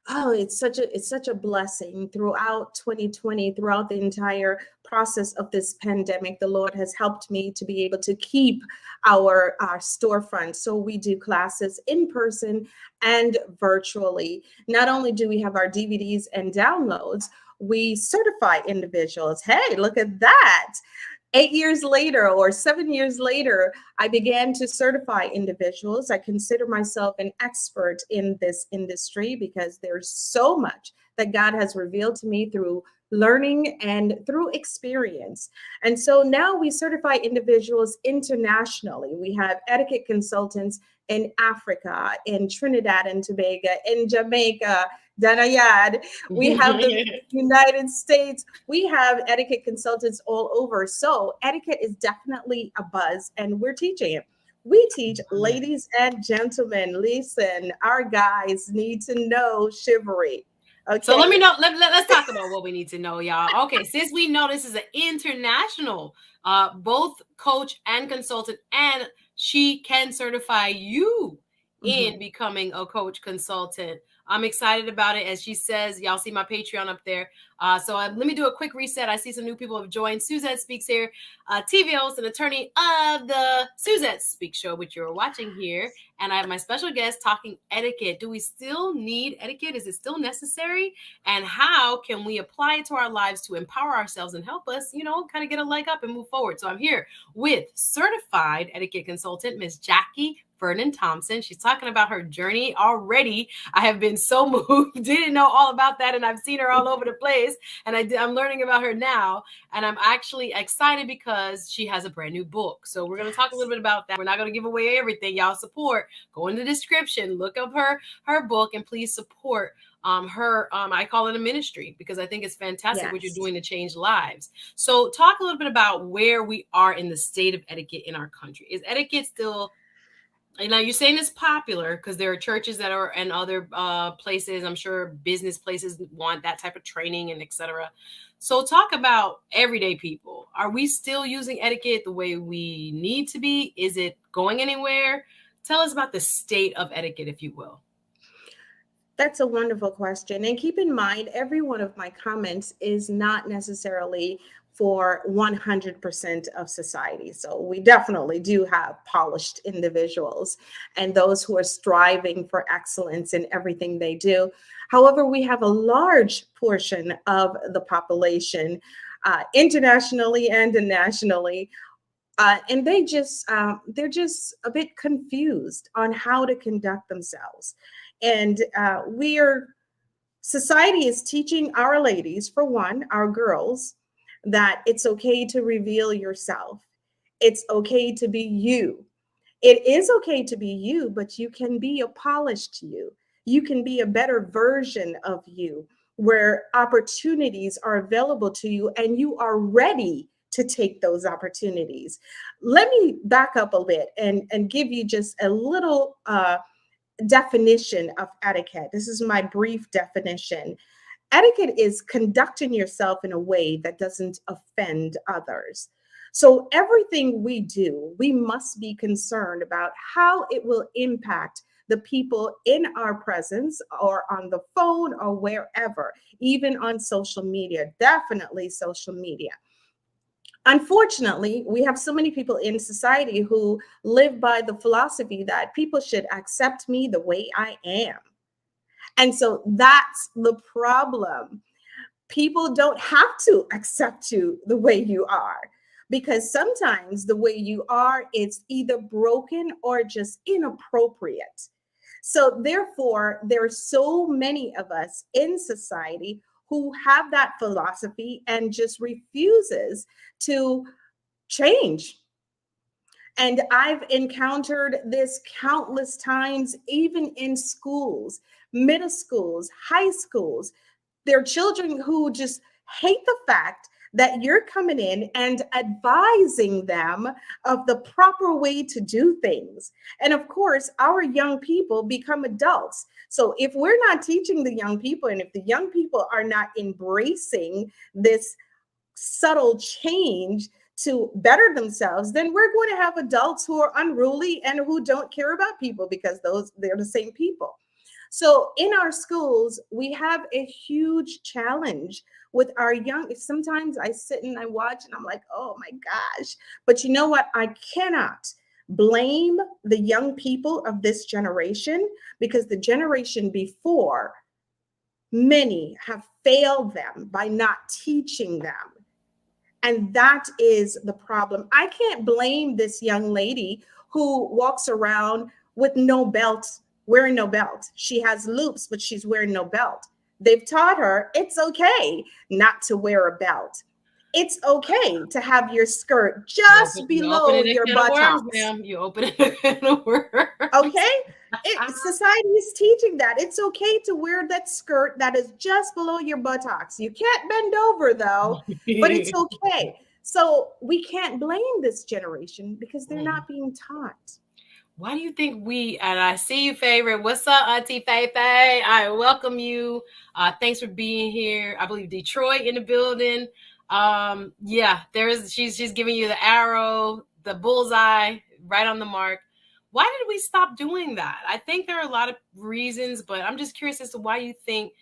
it's such a blessing throughout 2020, throughout the entire process of this pandemic. The Lord has helped me to be able to keep our storefront. So we do classes in person and virtually. Not only do we have our DVDs and downloads, we certify individuals. Hey, look at that. 8 years later or 7 years later, I began to certify individuals. I consider myself an expert in this industry, because there's so much that God has revealed to me through learning and through experience. And so now we certify individuals internationally. We have etiquette consultants in Africa, in Trinidad and Tobago, in Jamaica, Danayad. We have the United States. We have etiquette consultants all over. So etiquette is definitely a buzz, and we're teaching it. We teach, ladies and gentlemen, listen, our guys need to know chivalry. Okay. So let me know. Let's talk about what we need to know, y'all. Okay, since we know this is an international, both coach and consultant, and she can certify you in becoming a coach consultant. I'm excited about it. As she says, y'all see my Patreon up there. Let me do a quick reset. I see some new people have joined. Suzette Speaks here, TV host and attorney of the Suzette Speaks show, which you're watching here. And I have my special guest talking etiquette. Do we still need etiquette? Is it still necessary? And how can we apply it to our lives to empower ourselves and help us, kind of get a leg up and move forward? So I'm here with certified etiquette consultant, Miss Jackie Vernon-Thompson. She's talking about her journey already. I have been so moved, didn't know all about that, and I've seen her all over the place, and I'm learning about her now, and I'm actually excited because she has a brand new book. So we're going to talk a little bit about that. We're not going to give away everything. Y'all support. Go in the description, look up her book, and please support her. I call it a ministry because I think it's fantastic what you're doing to change lives. So talk a little bit about where we are in the state of etiquette in our country. Is etiquette still... Now you're saying it's popular because there are churches that are and other places, I'm sure business places want that type of training and etc. So talk about everyday people. Are we still using etiquette the way we need to be? Is it going anywhere? Tell us about the state of etiquette, if you will. That's a wonderful question. And keep in mind, every one of my comments is not necessarily for 100% of society. So we definitely do have polished individuals and those who are striving for excellence in everything they do. However, we have a large portion of the population, internationally and nationally, and they're just a bit confused on how to conduct themselves. And society is teaching our ladies, for one, our girls, that it's okay to reveal yourself. It's okay to be you. It is okay to be you, but you can be a polished you. You can be a better version of you, where opportunities are available to you and you are ready to take those opportunities. Let me back up a bit and give you just a little definition of etiquette. This is my brief definition. Etiquette is conducting yourself in a way that doesn't offend others. So everything we do, we must be concerned about how it will impact the people in our presence or on the phone or wherever, even on social media, definitely social media. Unfortunately, we have so many people in society who live by the philosophy that people should accept me the way I am. And so that's the problem. People don't have to accept you the way you are, because sometimes the way you are, it's either broken or just inappropriate. So therefore, there are so many of us in society who have that philosophy and just refuses to change. And I've encountered this countless times, even in schools, middle schools, high schools. There are children who just hate the fact that you're coming in and advising them of the proper way to do things. And of course, our young people become adults. So if we're not teaching the young people, and if the young people are not embracing this subtle change to better themselves, then we're going to have adults who are unruly and who don't care about people, because they're the same people. So in our schools, we have a huge challenge with our young. Sometimes I sit and I watch and I'm like, oh my gosh. But you know what? I cannot blame the young people of this generation, because the generation before, many have failed them by not teaching them. And that is the problem. I can't blame this young lady who walks around with no belt, wearing no belt. She has loops, but she's wearing no belt. They've taught her it's okay not to wear a belt. It's okay to have your skirt just below your buttocks. You open it a can of worms. Okay? Society is teaching that. It's okay to wear that skirt that is just below your buttocks. You can't bend over, though, but it's okay. So we can't blame this generation because they're not being taught. Why do you think and I see you, favorite. What's up, Auntie Faye Faye? I welcome you. Thanks for being here. I believe Detroit in the building. She's giving you the arrow, the bullseye, right on the mark. Why did we stop doing that? I think there are a lot of reasons, but I'm just curious as to why you think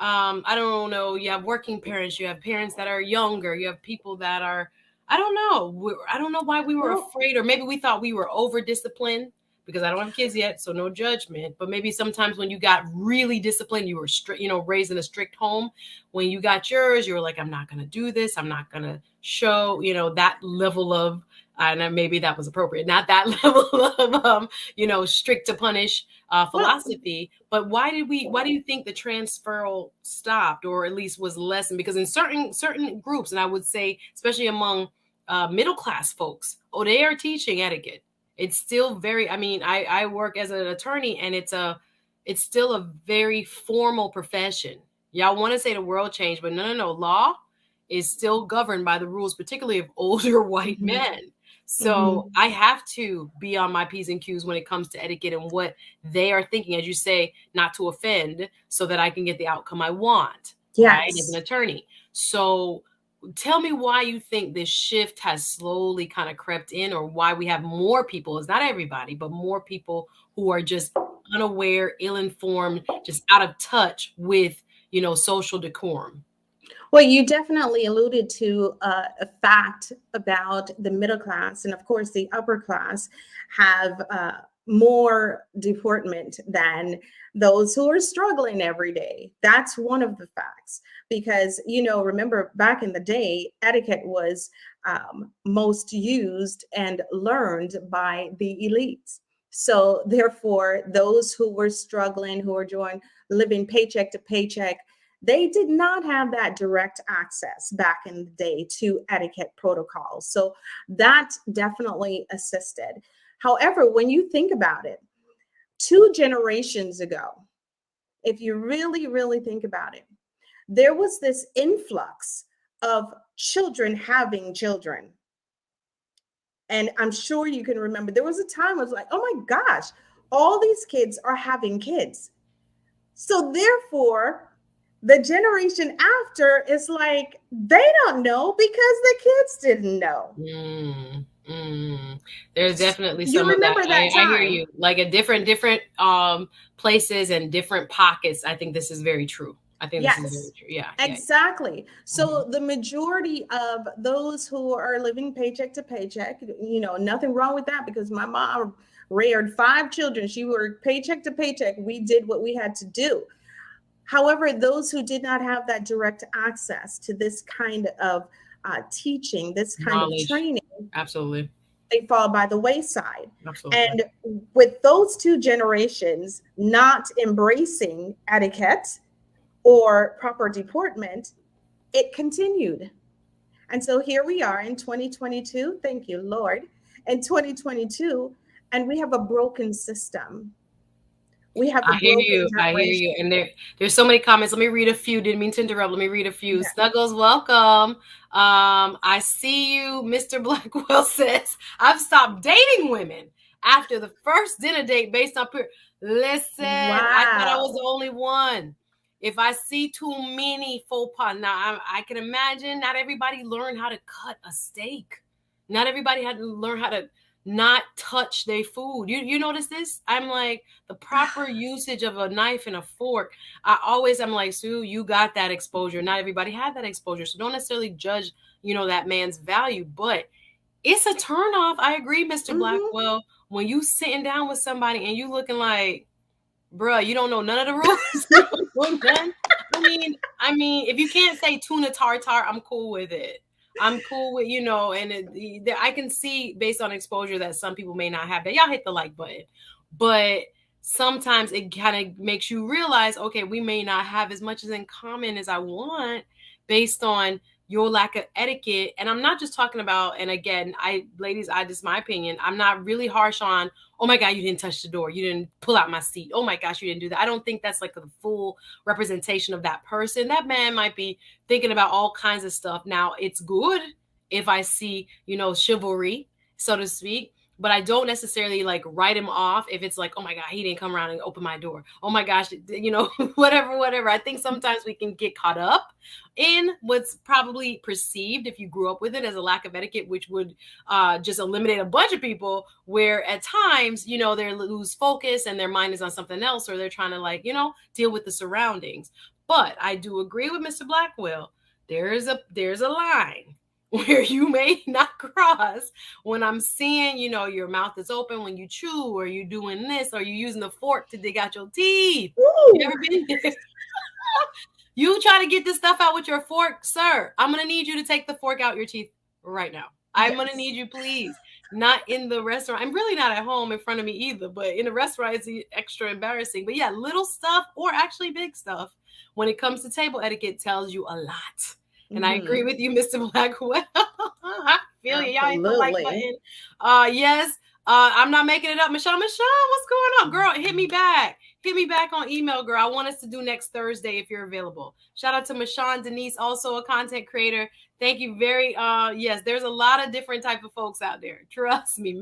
I don't know, you have working parents, you have parents that are younger, you have people that are, I don't know. I don't know why we were afraid, or maybe we thought we were over disciplined, because I don't have kids yet, so no judgment. But maybe sometimes when you got really disciplined, you were strict, raised in a strict home. When you got yours, you were like, I'm not going to do this. I'm not going to show, that level of, and maybe that was appropriate, not that level of, strict to punish philosophy. But why do you think the transferal stopped, or at least was lessened? Because in certain groups, and I would say, especially among middle class folks, they are teaching etiquette. It's still very, I work as an attorney, and it's still a very formal profession. Y'all want to say the world changed, but no. Law is still governed by the rules, particularly of older white men. So I have to be on my P's and Q's when it comes to etiquette and what they are thinking, as you say, not to offend, so that I can get the outcome I want, right, as an attorney. So tell me why you think this shift has slowly kind of crept in, or why we have more people, it's not everybody, but more people who are just unaware, ill-informed, just out of touch with, social decorum. Well, you definitely alluded to a fact about the middle class, and of course the upper class have more deportment than those who are struggling every day. That's one of the facts, because, remember back in the day, etiquette was most used and learned by the elites. So therefore, those who were struggling, who were living paycheck to paycheck, they did not have that direct access back in the day to etiquette protocols. So that definitely assisted. However, when you think about it, 2 generations ago, if you really, really think about it, there was this influx of children having children. And I'm sure you can remember, there was a time I was like, oh my gosh, all these kids are having kids. So therefore, the generation after is like, they don't know because the kids didn't know. There's definitely some of that. I hear you. Like at different places and different pockets. I think this is very true. I think this is very true. Yeah. Exactly. So the majority of those who are living paycheck to paycheck, nothing wrong with that, because my mom reared 5 children. She worked paycheck to paycheck. We did what we had to do. However, those who did not have that direct access to this kind of teaching, this kind of training, absolutely, they fall by the wayside. Absolutely. And with those 2 generations not embracing etiquette or proper deportment, it continued. And so here we are in 2022. Thank you, Lord. In 2022, and we have a broken system. We have I hear you. And there's so many comments. Let me read a few. Didn't mean to interrupt. Let me read a few. Okay. Snuggles, welcome. I see you. Mr. Blackwell says, I've stopped dating women after the first dinner date based on pure. Listen, I thought I was the only one. If I see too many faux pas, now I can imagine not everybody learned how to cut a steak. Not everybody had to learn how to not touch their food. You notice this? I'm like, the proper usage of a knife and a fork. I'm like, Sue, you got that exposure. Not everybody had that exposure. So don't necessarily judge, that man's value, but it's a turnoff. I agree, Mr. Blackwell. When you sitting down with somebody and you looking like, bruh, you don't know none of the rules. I mean, if you can't say tuna tartare, I'm cool with it. I'm cool with, and I can see based on exposure that some people may not have that. Y'all hit the like button. But sometimes it kind of makes you realize, okay, we may not have as much as in common as I want based on your lack of etiquette. And I'm not just talking about, and again, ladies, just my opinion, I'm not really harsh on, oh my God, you didn't touch the door. You didn't pull out my seat. Oh my gosh, you didn't do that. I don't think that's like the full representation of that person. That man might be thinking about all kinds of stuff. Now, it's good if I see, chivalry, so to speak. But I don't necessarily like write him off if it's like, oh my God, he didn't come around and open my door. Oh my gosh, whatever. I think sometimes we can get caught up in what's probably perceived, if you grew up with it, as a lack of etiquette, which would just eliminate a bunch of people, where at times, they lose focus and their mind is on something else, or they're trying to deal with the surroundings. But I do agree with Mr. Blackwell. There's a line where you may not cross when I'm seeing, your mouth is open when you chew, or you doing this, or you using the fork to dig out your teeth. Ooh. You ever been there? You try to get this stuff out with your fork, sir. I'm going to need you to take the fork out your teeth right now. I'm going to need you, please. Not in the restaurant. I'm really not at home in front of me either, but in the restaurant, it's extra embarrassing. But yeah, little stuff or actually big stuff when it comes to table etiquette tells you a lot. And I agree with you, Mr. Blackwell. I feel you. Y'all hit the like button. Yes. I'm not making it up. Michelle, what's going on? Girl, hit me back. Hit me back on email, girl. I want us to do next Thursday if you're available. Shout out to Michelle Denise, also a content creator. Thank you very, yes, there's a lot of different type of folks out there. Trust me,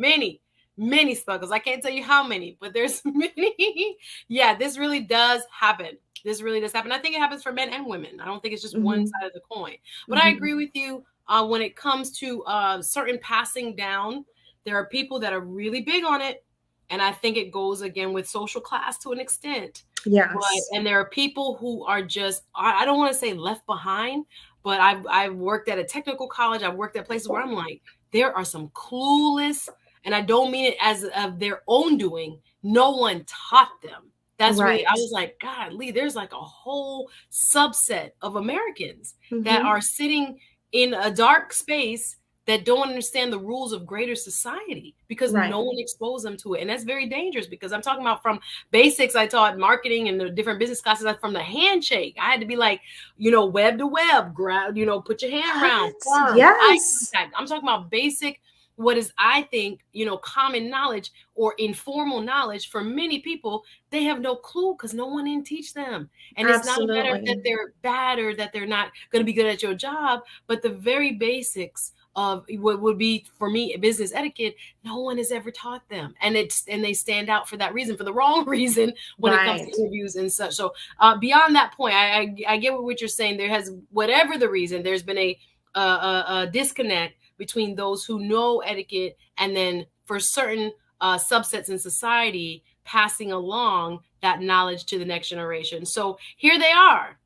many struggles. I can't tell you how many, but there's many. Yeah, this really does happen. This really does happen. I think it happens for men and women. I don't think it's just one side of the coin. But I agree with you when it comes to certain passing down. There are people that are really big on it. And I think it goes again with social class to an extent. Yes. And there are people who are just, I don't want to say left behind, but I've worked at a technical college. I've worked at places where I'm like, there are some clueless, and I don't mean it as of their own doing. No one taught them. That's right. I was like, God, Lee, there's like a whole subset of Americans that are sitting in a dark space that don't understand the rules of greater society because no one exposed them to it. And that's very dangerous because I'm talking about from basics. I taught marketing and the different business classes, like from the handshake. I had to be like, web to web, grab, put your hand around. Firm, yes. I'm talking about basic, what is, I think, common knowledge or informal knowledge for many people. They have no clue because no one didn't teach them. And it's not a matter that they're bad or that they're not going to be good at your job, but the very basics of what would be for me business etiquette, no one has ever taught them, and they stand out for that reason, for the wrong reason when it comes to interviews and such. So beyond that point, I get what you're saying. There has, whatever the reason, there's been a disconnect between those who know etiquette and then for certain subsets in society passing along that knowledge to the next generation. So here they are.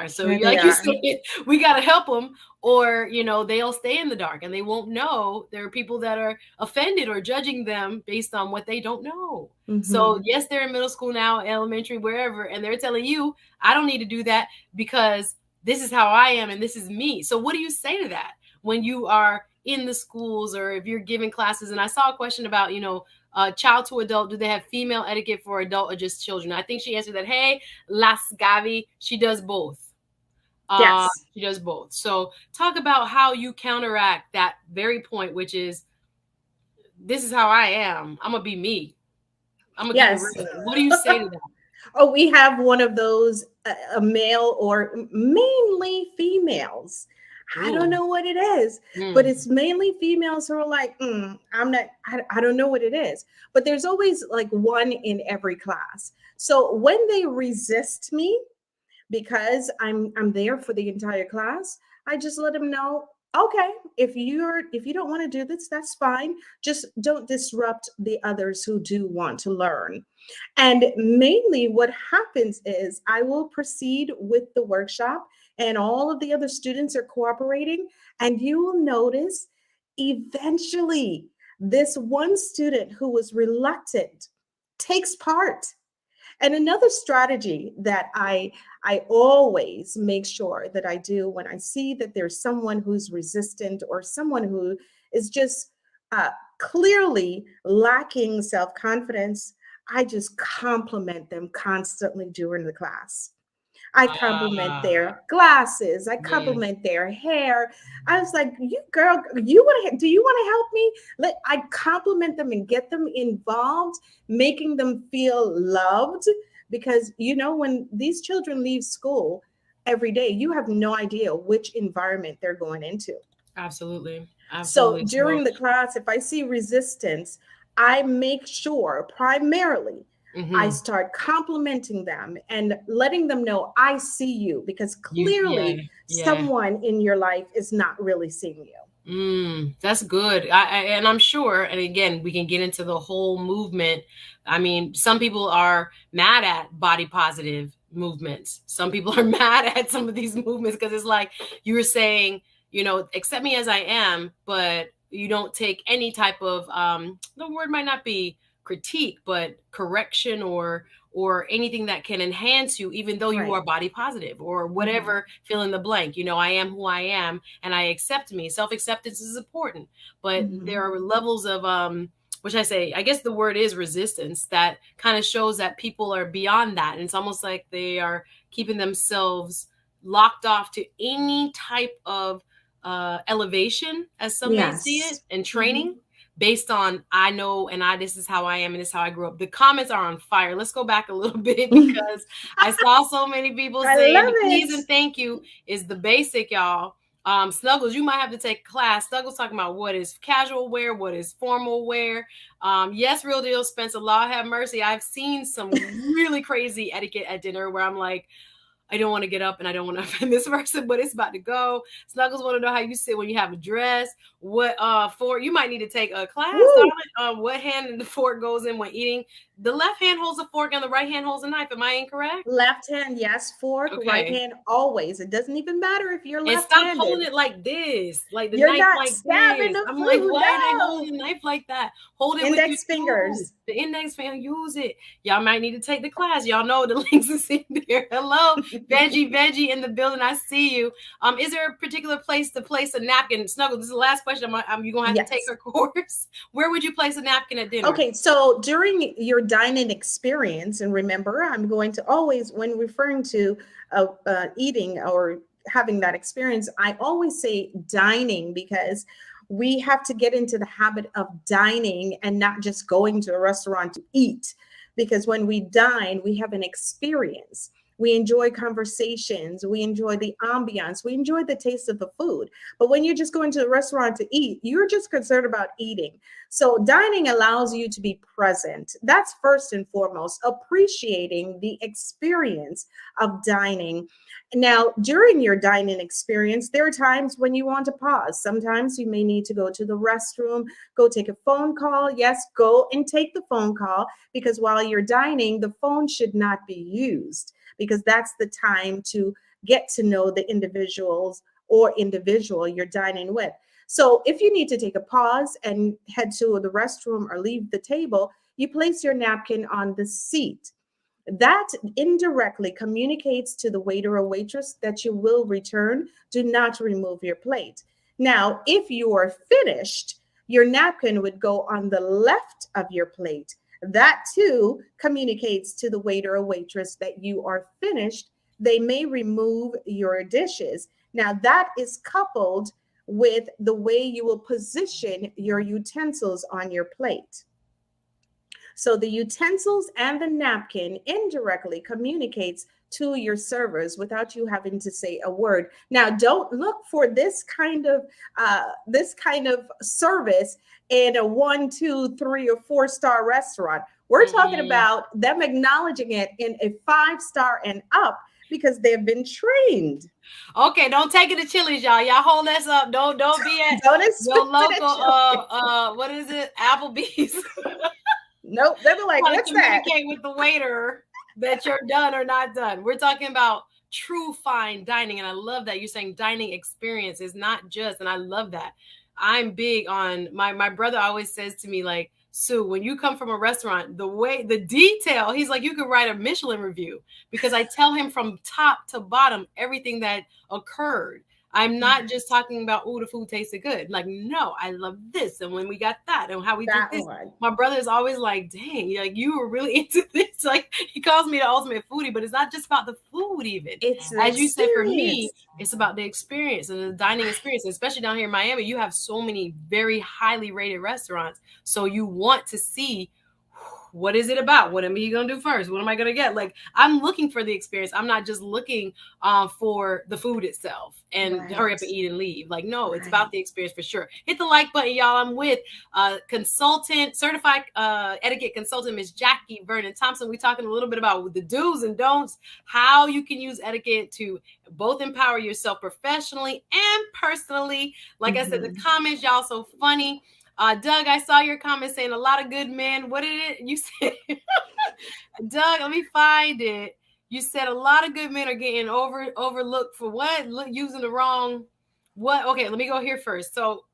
So like you said, we got to help them, or, they'll stay in the dark and they won't know. There are people that are offended or judging them based on what they don't know. So yes, they're in middle school now, elementary, wherever, and they're telling you, I don't need to do that because this is how I am and this is me. So what do you say to that when you are in the schools or if you're giving classes? And I saw a question about, child to adult, do they have female etiquette for adult or just children? I think she answered that, hey, Las Gavi, she does both. Yes. She does both. So talk about how you counteract that very point, which is, this is how I am. I'm going to be me. I'm going to keep it real. What do you say to that? Oh, we have one of those, a male or mainly females. I don't know what it is, but it's mainly females who are like, I don't know what it is. But there's always like one in every class. So when they resist me, because I'm there for the entire class, I just let them know, okay, if you don't want to do this, that's fine. Just don't disrupt the others who do want to learn. And mainly what happens is I will proceed with the workshop and all of the other students are cooperating. And you will notice eventually this one student who was reluctant takes part. And another strategy that I always make sure that I do when I see that there's someone who's resistant or someone who is just clearly lacking self-confidence, I just compliment them constantly during the class. I compliment their glasses. I compliment their hair. I was like, you girl, do you want to help me? I compliment them and get them involved, making them feel loved. Because, when these children leave school every day, you have no idea which environment they're going into. Absolutely. So during the class, if I see resistance, I make sure primarily I start complimenting them and letting them know I see you, because clearly someone in your life is not really seeing you. That's good. And I'm sure, and again, we can get into the whole movement. I mean, some people are mad at body positive movements. Some people are mad at some of these movements because it's like you were saying, accept me as I am, but you don't take any type of, the word might not be critique, but correction or anything that can enhance you, even though you are body positive or whatever, fill in the blank. I am who I am and I accept me. Self-acceptance is important, but there are levels of, which I guess the word is resistance, that kind of shows that people are beyond that. And it's almost like they are keeping themselves locked off to any type of elevation, as some may see it, and training based on, I know, and this is how I am, and this is how I grew up. The comments are on fire. Let's go back a little bit because I saw so many people saying the please and thank you is the basic, y'all. Snuggles, you might have to take a class. Snuggles talking about what is casual wear, what is formal wear. Yes, real deal, Spencer, Lord have mercy. I've seen some really crazy etiquette at dinner where I'm like, I don't want to get up and I don't want to offend this person, but it's about to go. Snuggles want to know how you sit when you have a dress. What fork? You might need to take a class on what hand and the fork goes in when eating. The left hand holds a fork and the right hand holds a knife. Am I incorrect? Left hand, yes. Fork. Okay. Right hand, always. It doesn't even matter if you're left-handed. And stop holding it like this, like the knife like this. I'm like, why are they holding the knife like that? Hold it index with your fingers. Toes. The index finger, use it. Y'all might need to take the class. Y'all know the links is in there. Hello, veggie in the building. I see you. Is there a particular place to place a napkin? Snuggle, this is the last question. You're gonna have to take her course. Where would you place a napkin at dinner? Okay, so during your dining experience, and remember, I'm going to always, when referring to eating or having that experience, I always say dining, because we have to get into the habit of dining and not just going to a restaurant to eat. Because when we dine, we have an experience. We enjoy conversations. We enjoy the ambiance. We enjoy the taste of the food. But when you're just going to a restaurant to eat, you're just concerned about eating. So dining allows you to be present. That's first and foremost, appreciating the experience of dining. Now, during your dining experience, there are times when you want to pause. Sometimes you may need to go to the restroom, go take a phone call. Yes, go and take the phone call, because while you're dining, the phone should not be used, because that's the time to get to know the individual you're dining with. So if you need to take a pause and head to the restroom or leave the table, you place your napkin on the seat. That indirectly communicates to the waiter or waitress that you will return. Do not remove your plate. Now, if you are finished, your napkin would go on the left of your plate. That too communicates to the waiter or waitress that you are finished. They may remove your dishes. Now, that is coupled with the way you will position your utensils on your plate. So the utensils and the napkin indirectly communicates to your servers without you having to say a word. Now, don't look for this kind of service in a 1, 2, 3, or 4-star restaurant. We're talking about them acknowledging it in a 5-star and up, because they've been trained. Okay, don't take it to Chili's, y'all. Y'all hold us up. Don't be at your local what is it? Applebee's. Nope, they were like, what's that? Communicate with the waiter that you're done or not done. We're talking about true fine dining, and I love that you're saying dining experience is not just, and I love that. I'm big on my brother always says to me, like, Sue, when you come from a restaurant, the detail, he's like, you could write a Michelin review, because I tell him from top to bottom everything that occurred. I'm not just talking about, oh, the food tasted good. Like, no, I love this. And when we got that and how we did this, my brother is always like, dang, like you were really into this. Like, he calls me the ultimate foodie, but it's not just about the food even. It's as you said, for me, it's about the experience and the dining experience. Especially down here in Miami, you have so many very highly rated restaurants. So you want to see, what is it about? What am I going to do first? What am I going to get? Like, I'm looking for the experience. I'm not just looking for the food itself and hurry up and eat and leave. Like, no, it's about the experience for sure. Hit the like button, y'all. I'm with certified etiquette consultant, Miss Jackie Vernon-Thompson. We're talking a little bit about the do's and don'ts, how you can use etiquette to both empower yourself professionally and personally. Like I said, the comments, y'all, so funny. Doug, I saw your comment saying a lot of good men. What did you say? Doug, let me find it. You said a lot of good men are getting overlooked for what? Using the wrong what? Okay, let me go here first. So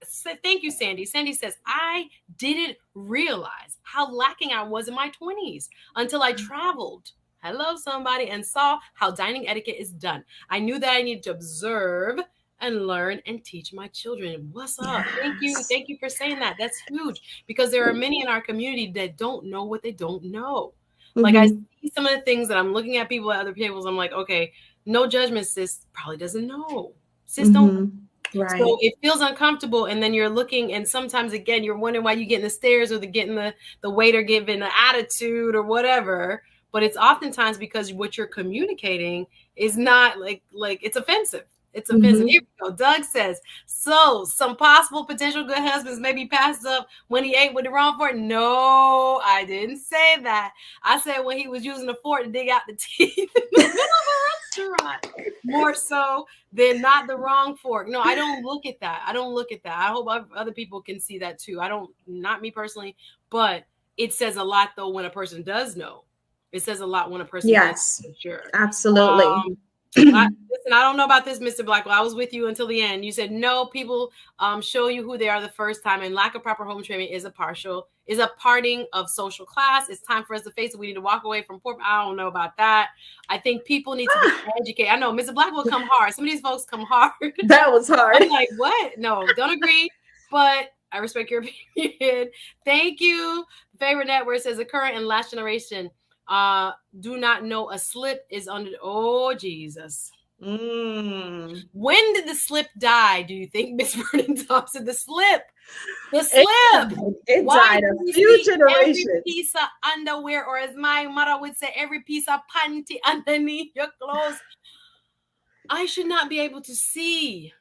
thank you, Sandy. Sandy says, I didn't realize how lacking I was in my 20s until I traveled. Hello, somebody, and saw how dining etiquette is done. I knew that I needed to observe and learn and teach my children. What's up? Yes. Thank you. Thank you for saying that. That's huge because there are many in our community that don't know what they don't know. Like I see some of the things that I'm looking at people at other tables. I'm like, okay, no judgment, sis probably doesn't know. Sis don't. Right. So it feels uncomfortable. And then you're looking, and sometimes again, you're wondering why you get in the stares or getting the waiter giving an attitude or whatever. But it's oftentimes because what you're communicating is not like it's offensive. It's offensive. Here we go. Doug says, so some possible potential good husbands may be passed up when he ate with the wrong fork. No, I didn't say that. I said when he was using a fork to dig out the teeth in the middle of a restaurant. More so than not the wrong fork. No, I don't look at that. I hope other people can see that too. Not me personally, but it says a lot though when a person does know. It says a lot when a person does know, for sure. Absolutely. Listen, I don't know about this, Mr. Blackwell. I was with you until the end. You said no, people show you who they are the first time, and lack of proper home training is a parting of social class. It's time for us to face it. We need to walk away from poor. I don't know about that. I think people need to be educated. I know Mr. Blackwell come hard. Some of these folks come hard. That was hard. I'm like, what? No, don't agree. But I respect your opinion. Thank you. Favorite network says the current and last generation do not know a slip is under. Oh, Jesus. When did the slip die? Do you think, Miss Vernon-Thompson? The slip. It died a few generations. Every piece of underwear, or as my mother would say, every piece of panty underneath your clothes. I should not be able to see.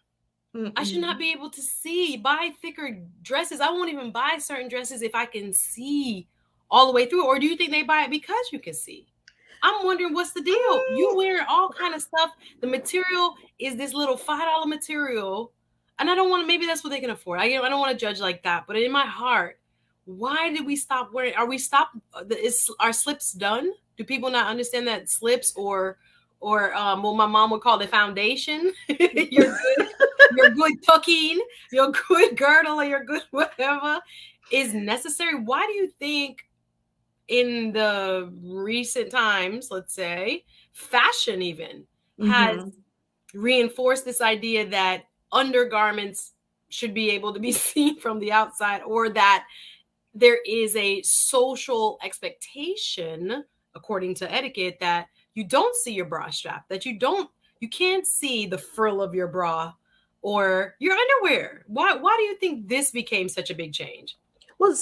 I should not be able to see. Buy thicker dresses. I won't even buy certain dresses if I can see all the way through. Or do you think they buy it because you can see? I'm wondering what's the deal. You wear all kind of stuff. The material is this little $5 material. And I don't want to, maybe that's what they can afford. I don't want to judge like that. But in my heart, why did we stop wearing? Are slips done? Do people not understand that slips or what my mom would call the foundation? your good tucking, your good girdle, or your good whatever is necessary. Why do you think in the recent times, let's say, fashion even has reinforced this idea that undergarments should be able to be seen from the outside, or that there is a social expectation, according to etiquette, that you don't see your bra strap, that you can't see the frill of your bra or your underwear. Why do you think this became such a big change? Well,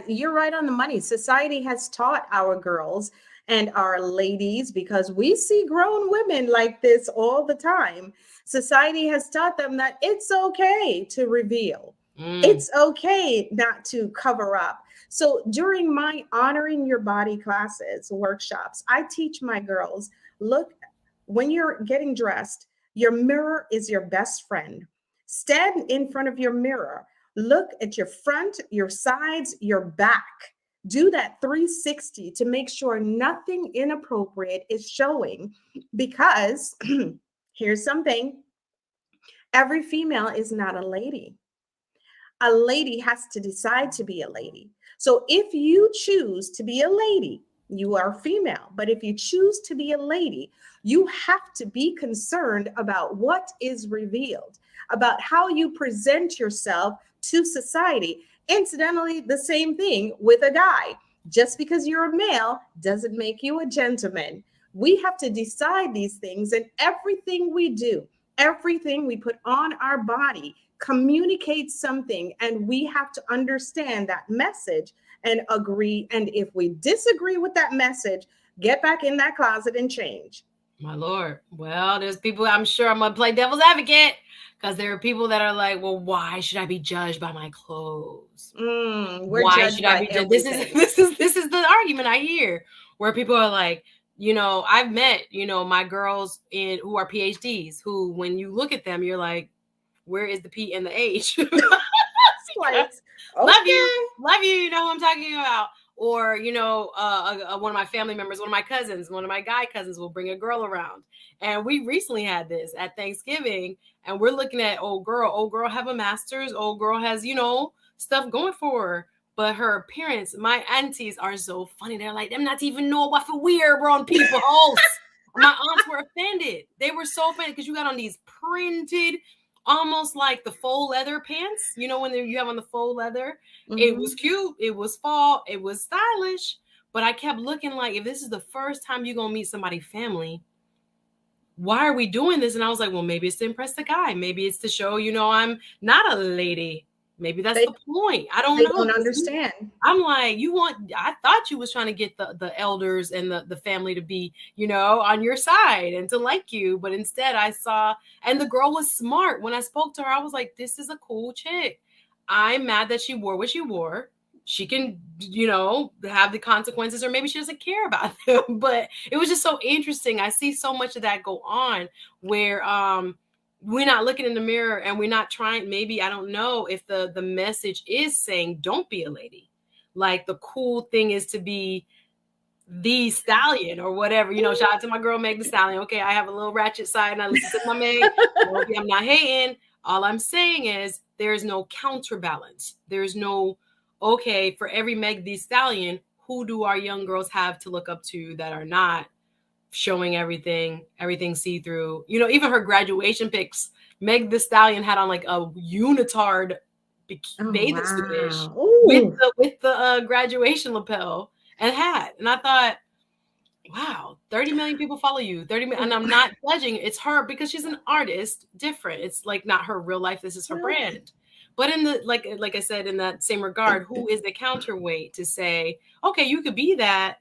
you're right on the money. Society has taught our girls and our ladies, because we see grown women like this all the time. Society has taught them that it's okay to reveal. It's okay not to cover up. So during my honoring your body classes, workshops, I teach my girls, look, when you're getting dressed, your mirror is your best friend. Stand in front of your mirror. Look at your front, your sides, your back. Do that 360 to make sure nothing inappropriate is showing, because here's something. Every female is not a lady. A lady has to decide to be a lady. So if you choose to be a lady, you are female. But if you choose to be a lady, you have to be concerned about what is revealed, about how you present yourself to society. Incidentally, the same thing with a guy. Just because you're a male doesn't make you a gentleman. We have to decide these things, and everything we do, everything we put on our body communicates something, and we have to understand that message and agree. And if we disagree with that message, get back in that closet and change. My Lord. Well, there's people, I'm sure I'm going to play devil's advocate, because there are people that are like, well, why should I be judged by my clothes? Why should I be judged? This is the argument I hear, where people are like, I've met, my girls who are PhDs, who, when you look at them, you're like, where is the P and the H? Like, okay. Love you. You know who I'm talking about. Or, you know, one of my family members, one of my cousins, one of my guy cousins will bring a girl around. And we recently had this at Thanksgiving, and we're looking at old girl have a master's, old girl has, you know, stuff going for her. But her parents, my aunties, are so funny. They're like, them not even know what for weird on people's house. My aunts were offended. They were so offended because you got on these printed, almost like the faux leather pants. You know, when you have on the faux leather, it was cute. It was fall. It was stylish. But I kept looking like, if this is the first time you're going to meet somebody's family, why are we doing this? And I was like, well, maybe it's to impress the guy. Maybe it's to show, you know, I'm not a lady. Maybe that's the point. I don't know. They don't understand. I'm like, I thought you was trying to get the elders and the family to be, you know, on your side and to like you. But instead I saw, and the girl was smart. When I spoke to her, I was like, this is a cool chick. I'm mad that she wore what she wore. She can, you know, have the consequences, or maybe she doesn't care about them. But it was just so interesting. I see so much of that go on where we're not looking in the mirror and we're not trying. Maybe, I don't know if the message is saying, don't be a lady. Like, the cool thing is to be the stallion or whatever, you know. Shout out to my girl Meg the Stallion. Okay, I have a little ratchet side and I listen to my Meg. Okay, I'm not hating. All I'm saying is there's no counterbalance. There's no, okay, for every Meg the Stallion, who do our young girls have to look up to that are not showing everything see-through? You know, even her graduation pics, Meg the Stallion had on like a unitard bathing suit with the graduation lapel and hat. And I thought, wow, 30 million people follow you. 30 million, and I'm not judging. It's her because she's an artist, different. It's like not her real life. This is her brand. But in the, like I said, in that same regard, who is the counterweight to say, okay, you could be that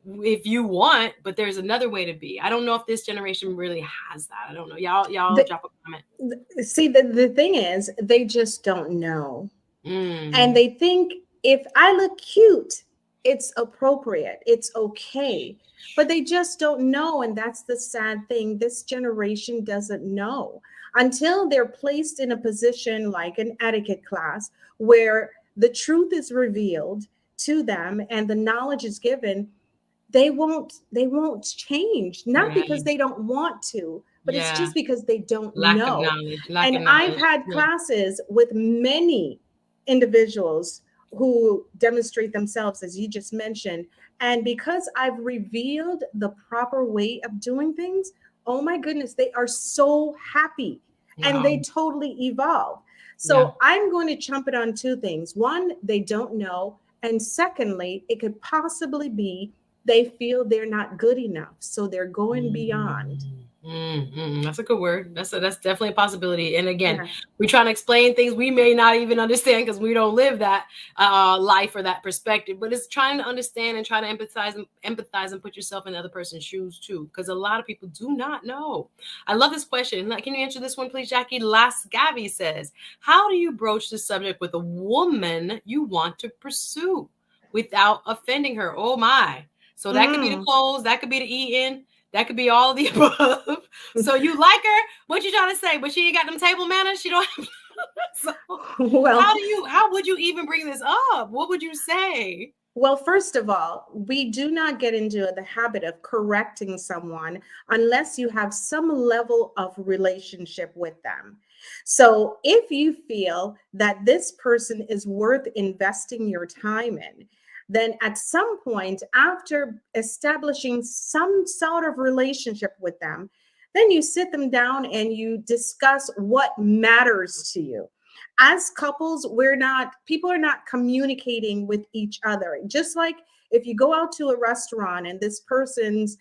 if you want, but there's another way to be. I don't know if this generation really has that. I don't know. Y'all drop a comment. See, the thing is, they just don't know. And they think if I look cute, it's appropriate, it's okay. But they just don't know. And that's the sad thing. This generation doesn't know until they're placed in a position like an etiquette class where the truth is revealed to them and the knowledge is given. They won't change, not because they don't want to, but it's just because they don't know. And I've had classes with many individuals who demonstrate themselves, as you just mentioned. And because I've revealed the proper way of doing things, oh my goodness, they are so happy and they totally evolve. So I'm going to chump it on two things. One, they don't know. And secondly, it could possibly be they feel they're not good enough. So they're going beyond. That's a good word. That's definitely a possibility. And again, we're trying to explain things we may not even understand because we don't live that life or that perspective. But it's trying to understand and try to empathize and put yourself in the other person's shoes too, because a lot of people do not know. I love this question. Can you answer this one, please, Jackie? Last Gabby says, how do you broach the subject with a woman you want to pursue without offending her? Oh my! So that could be the clothes, that could be the eating. That could be all of the above. So you like her? What you trying to say? But she ain't got them table manners. She don't have. So well, how would you even bring this up? What would you say? Well, first of all, we do not get into the habit of correcting someone unless you have some level of relationship with them. So if you feel that this person is worth investing your time in, then at some point after establishing some sort of relationship with them, then you sit them down and you discuss what matters to you. As couples, people are not communicating with each other. Just like if you go out to a restaurant and this person's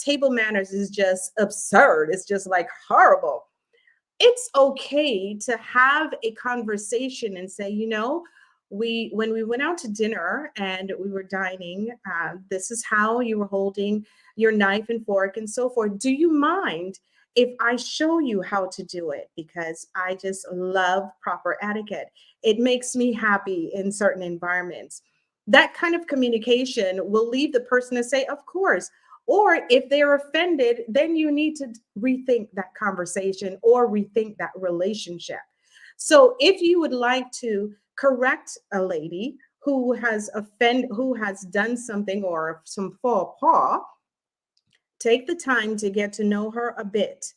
table manners is just absurd, it's just like horrible. It's okay to have a conversation and say, you know, when we went out to dinner and we were dining, this is how you were holding your knife and fork and so forth. Do you mind if I show you how to do it? Because I just love proper etiquette. It makes me happy in certain environments. That kind of communication will leave the person to say, of course. Or if they're offended, then you need to rethink that conversation or rethink that relationship. So if you would like to correct a lady who has done something or some faux pas, take the time to get to know her a bit.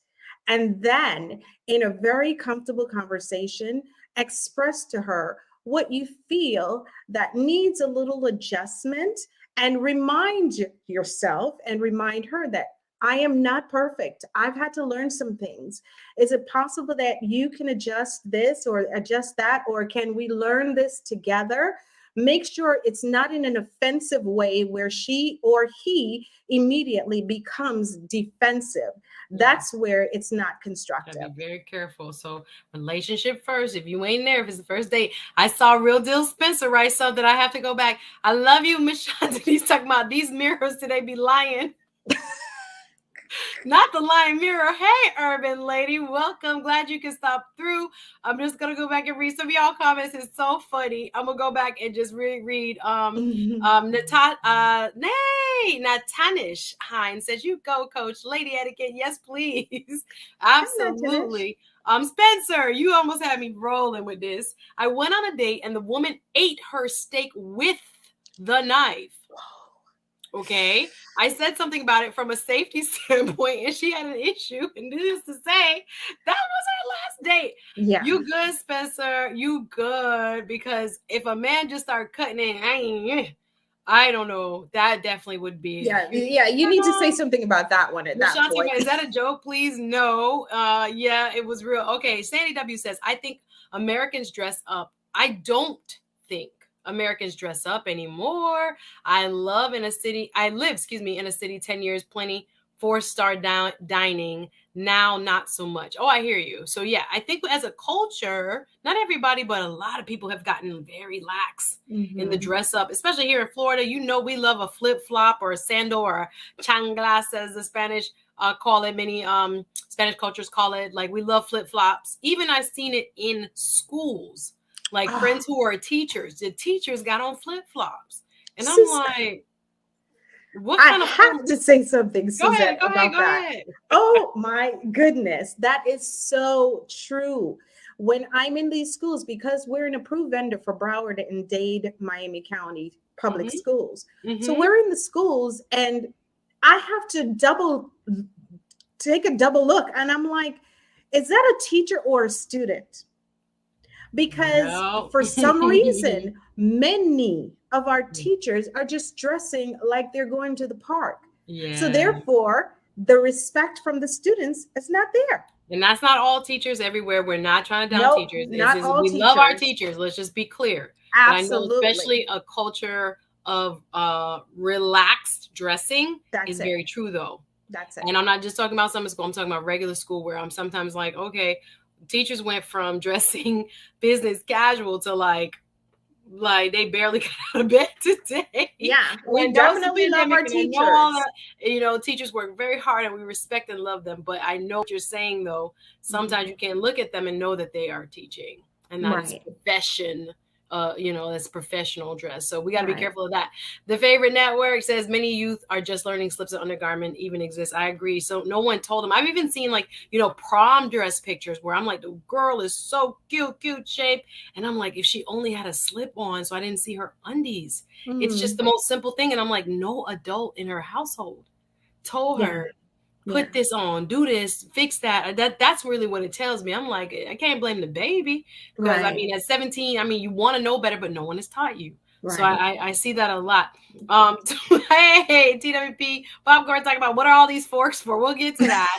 And then, in a very comfortable conversation, express to her what you feel that needs a little adjustment, and remind yourself and remind her that I am not perfect. I've had to learn some things. Is it possible that you can adjust this or adjust that? Or can we learn this together? Make sure it's not in an offensive way where she or he immediately becomes defensive. That's where it's not constructive. Be very careful. So relationship first. If you ain't there, if it's the first date. I saw Real Deal Spencer write something. I have to go back. I love you, Miss Shanta. He's talking about these mirrors today be lying. Not the lying mirror. Hey, Urban Lady, welcome. Glad you can stop through. I'm just gonna go back and read some of y'all comments. It's so funny. I'm gonna go back and just reread. Natanish Hines says, "You go, Coach. Lady Etiquette, yes, please." Absolutely. Spencer, you almost had me rolling with this. I went on a date and the woman ate her steak with the knife. Okay, I said something about it from a safety standpoint, and she had an issue. And this is to say, that was our last date. Yeah, you good, Spencer? You good? Because if a man just started cutting it, I don't know. That definitely would be. Yeah. You need to say something about that one at that point. Is that a joke? Please, no. Yeah, it was real. Okay, Sandy W says, I think Americans dress up. I don't think Americans dress up anymore. I live in a city 10 years, plenty 4-star dining. Now, not so much. Oh, I hear you. So yeah, I think as a culture, not everybody, but a lot of people have gotten very lax in the dress up, especially here in Florida. You know, we love a flip flop or a sandal or a chanclas, as the Spanish call it. Many Spanish cultures call it. Like, we love flip flops. Even I've seen it in schools. Like friends who are teachers, the teachers got on flip-flops. And I'm like, what kind of... I have to say something, Suzette, go that. Ahead. Oh my goodness. That is so true. When I'm in these schools, because we're an approved vendor for Broward and Dade, Miami County public schools. So we're in the schools and I have to take a double look. And I'm like, is that a teacher or a student? Because for some reason, many of our teachers are just dressing like they're going to the park. Yeah. So therefore, the respect from the students is not there. And that's not all teachers everywhere. We're not trying to down teachers. We love our teachers. Let's just be clear. Absolutely. But I know especially a culture of relaxed dressing is very true, though. That's it. And I'm not just talking about summer school. I'm talking about regular school, where I'm sometimes like, okay, teachers went from dressing business casual to like they barely got out of bed today. Yeah, we definitely love our teachers. Teachers work very hard and we respect and love them. But I know what you're saying, though. Sometimes you can look at them and know that they are teaching, and that is profession. That's professional dress. So we got to be careful of that. The Favorite Network says many youth are just learning slips and undergarment even exists. I agree. So no one told them. I've even seen prom dress pictures where I'm like, the girl is so cute shape. And I'm like, if she only had a slip on, so I didn't see her undies. It's just the most simple thing. And I'm like, no adult in her household told her, put this on, do this, fix that. That's really what it tells me. I'm like, I can't blame the baby, because I mean, at 17, you want to know better, but no one has taught you. Right. So I see that a lot. Hey, TWP, Bob Gordon talking about what are all these forks for? We'll get to that.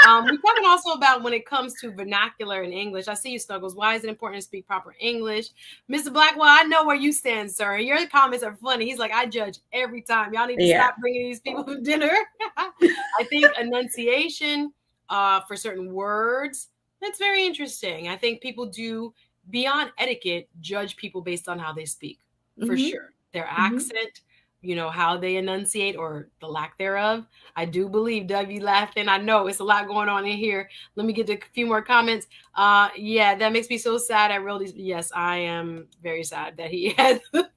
We're talking also about when it comes to vernacular in English. I see you, Snuggles. Why is it important to speak proper English? Mr. Blackwell, I know where you stand, sir. Your comments are funny. He's like, I judge every time. Y'all need to stop bringing these people to dinner. I think enunciation for certain words, that's very interesting. I think people do, beyond etiquette, judge people based on how they speak, for sure. Their accent, how they enunciate or the lack thereof. I do believe W laughing. I know it's a lot going on in here. Let me get to a few more comments. That makes me so sad. Yes, I am very sad that he had to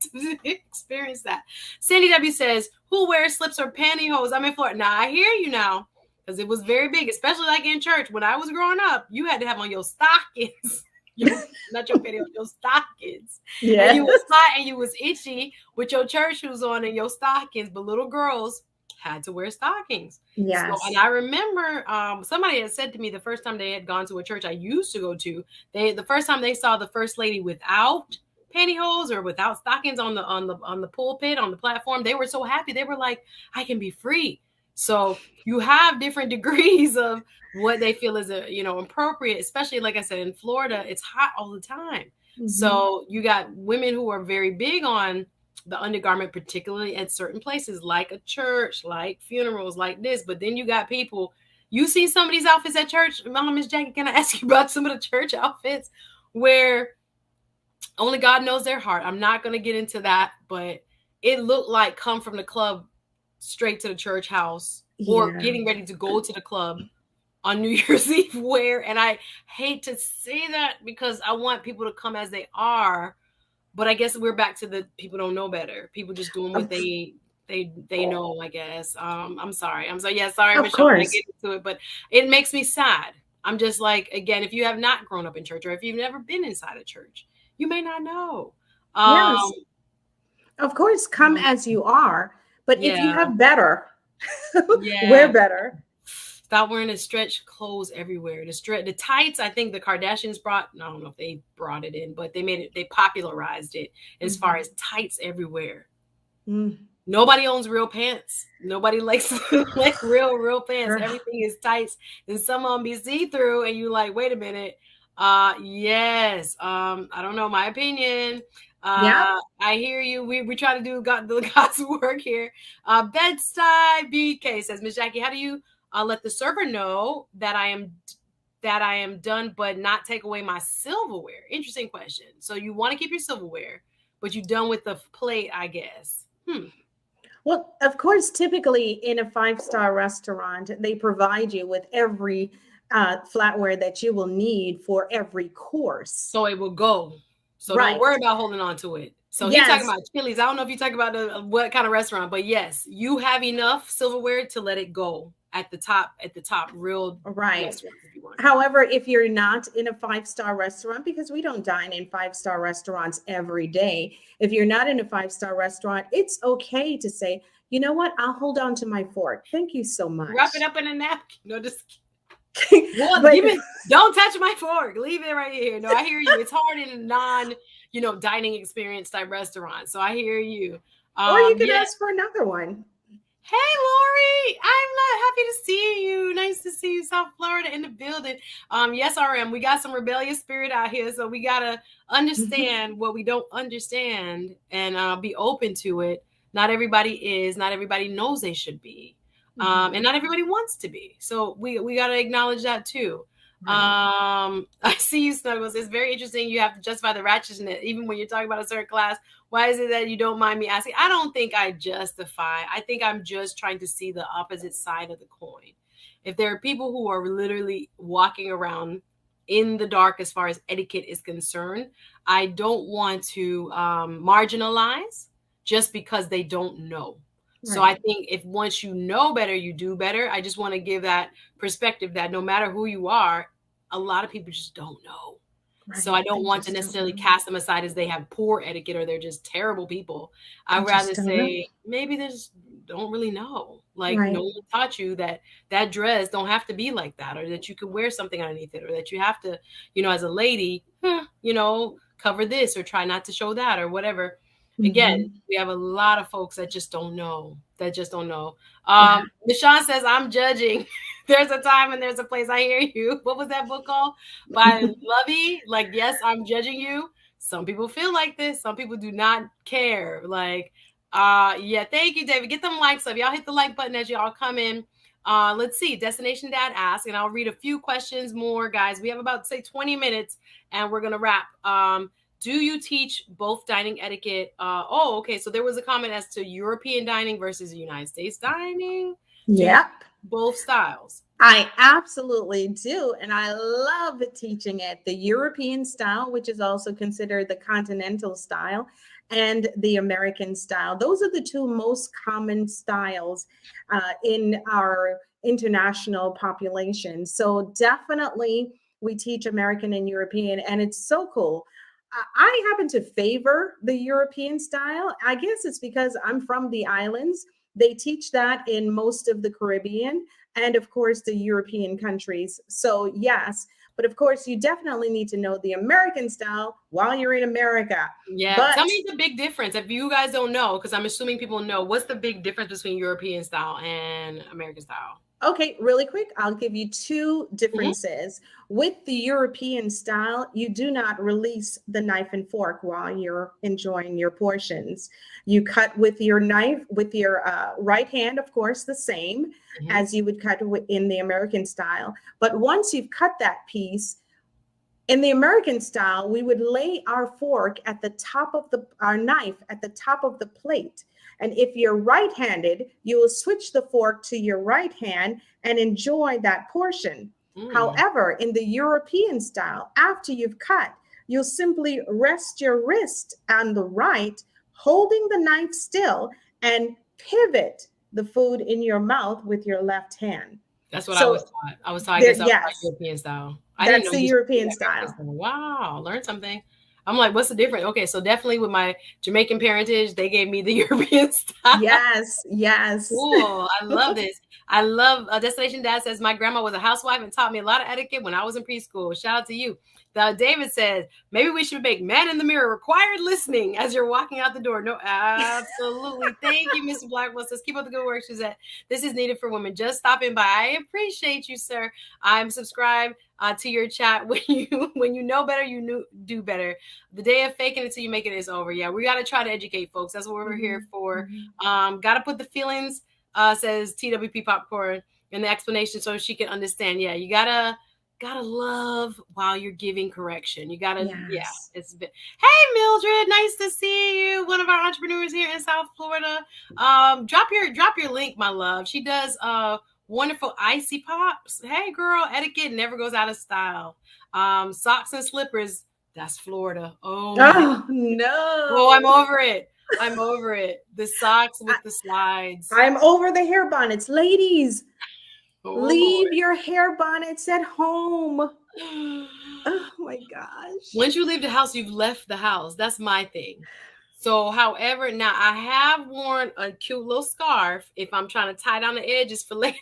experience that. Sandy W says, who wears slips or pantyhose? I'm in Florida. Now I hear you now, because it was very big, especially like in church. When I was growing up, you had to have on your stockings. not your pantyhose, your stockings. Yes. And you was hot and you was itchy with your church shoes on and your stockings, but little girls had to wear stockings. Yes. So, and I remember somebody had said to me the first time they had gone to a church I used to go to, the first time they saw the first lady without pantyhose or without stockings on the pulpit, on the platform, they were so happy. They were like, I can be free. So you have different degrees of what they feel is appropriate, especially like I said, in Florida, it's hot all the time. Mm-hmm. So you got women who are very big on the undergarment, particularly at certain places like a church, like funerals, like this. But then you got people, you see some of these outfits at church. Miss Jackie, can I ask you about some of the church outfits where only God knows their heart? I'm not going to get into that, but it looked like come from the club straight to the church house or getting ready to go to the club on New Year's Eve wear. And I hate to say that because I want people to come as they are, but I guess we're back to the people don't know better. People just doing what they know, I guess. I'm sorry. Yeah, sorry, Michelle, I get into it, but it makes me sad. I'm just like, again, if you have not grown up in church or if you've never been inside a church, you may not know. Yes. Of course, come as you are. But if you have better, wear better. Stop wearing the stretch clothes everywhere. The tights, I think the Kardashians brought, I don't know if they brought it in, but they popularized it as far as tights everywhere. Nobody owns real pants. Nobody likes like real pants. Everything is tights. And some of them be see-through and you like, wait a minute. Yes. I don't know, my opinion. I hear you. We try to do God's work here. Bed-Stuy BK says, Miss Jackie, how do you let the server know that I am done, but not take away my silverware? Interesting question. So you want to keep your silverware, but you're done with the plate, I guess. Well, of course, typically in a 5-star restaurant, they provide you with every flatware that you will need for every course. So it will go. So don't worry about holding on to it. So he's talking about Chili's. I don't know if you talk about what kind of restaurant, but yes, you have enough silverware to let it go at the top, real right. However, if you're not in a 5-star restaurant, because we don't dine in 5-star restaurants every day, if you're not in a 5-star restaurant, it's okay to say, you know what, I'll hold on to my fork. Thank you so much. Wrap it up in a napkin. No, just well, don't touch my fork. Leave it right here. No, I hear you. It's hard in a non, dining experience type restaurant. So I hear you. Or you can ask for another one. Hey, Lori, I'm happy to see you. Nice to see you, South Florida, in the building. Yes, RM, we got some rebellious spirit out here, so we got to understand what we don't understand and be open to it. Not everybody knows they should be, and not everybody wants to be. So we got to acknowledge that too. Right. I see you, Snuggles. It's very interesting. You have to justify the ratchetness, even when you're talking about a certain class. Why is it that you don't mind me asking? I don't think I justify. I think I'm just trying to see the opposite side of the coin. If there are people who are literally walking around in the dark as far as etiquette is concerned, I don't want to marginalize just because they don't know. Right. So I think if once you know better, you do better. I just want to give that perspective that no matter who you are, a lot of people just don't know. Right. So I don't want to necessarily cast them aside as they have poor etiquette or they're just terrible people. I'd rather say maybe they just don't really know. Like no one taught you that dress don't have to be like that, or that you could wear something underneath it, or that you have to, as a lady, cover this or try not to show that or whatever. Again, we have a lot of folks that just don't know. Michonne says, I'm judging. There's a time and there's a place. I hear you. What was that book called? By Lovey? Like, yes, I'm judging you. Some people feel like this. Some people do not care. Like, thank you, David. Get them likes up. Y'all hit the like button as y'all come in. Let's see. Destination Dad asked, and I'll read a few questions more, guys. We have about, say, 20 minutes, and we're going to wrap. Do you teach both dining etiquette? Okay. So there was a comment as to European dining versus United States dining. Yep. Both styles. I absolutely do. And I love teaching it. The European style, which is also considered the continental style, and the American style. Those are the two most common styles in our international population. So definitely we teach American and European, and it's so cool. I happen to favor the European style. I guess it's because I'm from the islands. They teach that in most of the Caribbean and, of course, the European countries. So, yes, but of course, you definitely need to know the American style while you're in America. Yeah. But Tell me the big difference. If you guys don't know, because I'm assuming people know, what's the big difference between European style and American style? okay, really quick, I'll give you two Mhm. differences. With the European style, you do not release the knife and fork while you're enjoying your portions. You cut with your knife, with your right hand, of course, the same Mhm. as you would cut in the American style. But once you've cut that piece, in the American style, we would lay our fork at the top of our knife at the top of the plate. And if you're right-handed, you will switch the fork to your right hand and enjoy that portion. However, in the European style, after you've cut, you'll simply rest your wrist on the right, holding the knife still, and pivot the food in your mouth with your left hand. That's what I was taught. I guess I was taught Yes, European style. I didn't that's know the you European said American style. style. Wow, learned something. I'm like, what's the difference? Okay, so definitely with my Jamaican parentage, they gave me the European style. Yes, yes. Cool. I love this. I love Destination Dad says, my grandma was a housewife and taught me a lot of etiquette when I was in preschool. Shout out to you. David says, maybe we should make man in the mirror required listening as you're walking out the door. No, absolutely. Thank you, Mr. Blackwell says, keep up the good work, Suzette. This is needed for women. Just stopping by. I appreciate you, sir. I'm subscribed to your chat. When you know better, you do better. The day of faking it till you make it is over. Yeah, we got to try to educate folks. That's what we're here for. Got to put the feelings, says TWP Popcorn, in the explanation so she can understand. Yeah, you gotta love while you're giving correction. You gotta, Yes. Hey Mildred, nice to see you. One of our entrepreneurs here in South Florida. Drop your link, my love. She does wonderful icy pops. Hey girl, etiquette never goes out of style. Socks and slippers. That's Florida. Oh no. Oh, I'm over it. I'm over it. The socks with the slides. I'm over the hair bonnets. Ladies, leave your hair bonnets at home. Oh my gosh. Once you leave the house, you've left the house. That's my thing. So, however, now I have worn a cute little scarf if I'm trying to tie down the edges for later.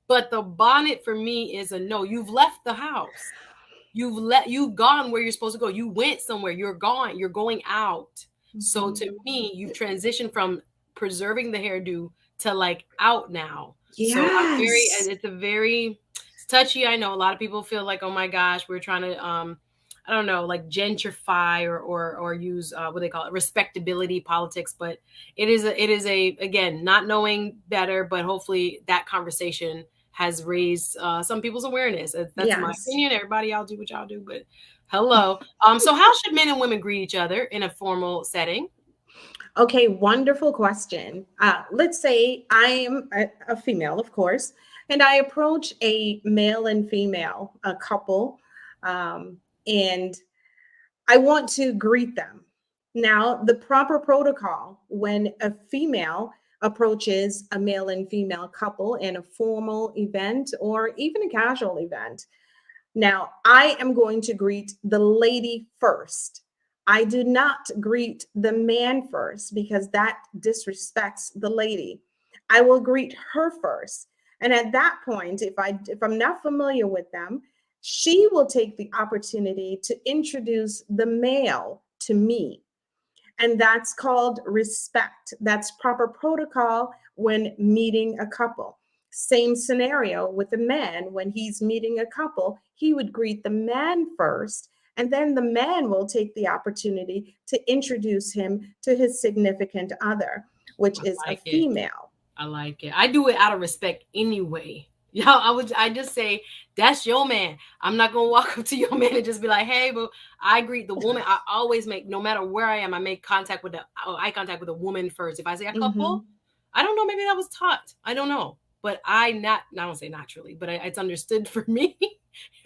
But the bonnet for me is a no. You've left the house. You've gone where you're supposed to go. You went somewhere. You're gone. You're going out. So to me, you've transitioned from preserving the hairdo to like out now. Yes. So it's a very touchy. I know a lot of people feel like, oh my gosh, we're trying to I don't know, like gentrify or use what they call it, respectability politics. But it is a again, not knowing better, but hopefully that conversation has raised some people's awareness. That's my opinion. Everybody, y'all do what y'all do, but hello. So how should men and women greet each other in a formal setting? Okay, wonderful question. Let's say I am a female, of course, and I approach a male and female, a couple, and I want to greet them. Now, the proper protocol when a female approaches a male and female couple in a formal event or even a casual event. Now, I am going to greet the lady first. I do not greet the man first because that disrespects the lady. I will greet her first. And at that point, if I'm not familiar with them, she will take the opportunity to introduce the male to me. And that's called respect. That's proper protocol when meeting a couple. Same scenario with a man. When he's meeting a couple, he would greet the man first, and then the man will take the opportunity to introduce him to his significant other, which is a female. I like it. I do it out of respect anyway. I just say, that's your man. I'm not going to walk up to your man and just be like, hey, but I greet the woman. I always make, no matter where I am, I make eye contact with a woman first. If I say a couple, I don't know, maybe that was taught. I don't know. But I don't say naturally, but it's understood for me.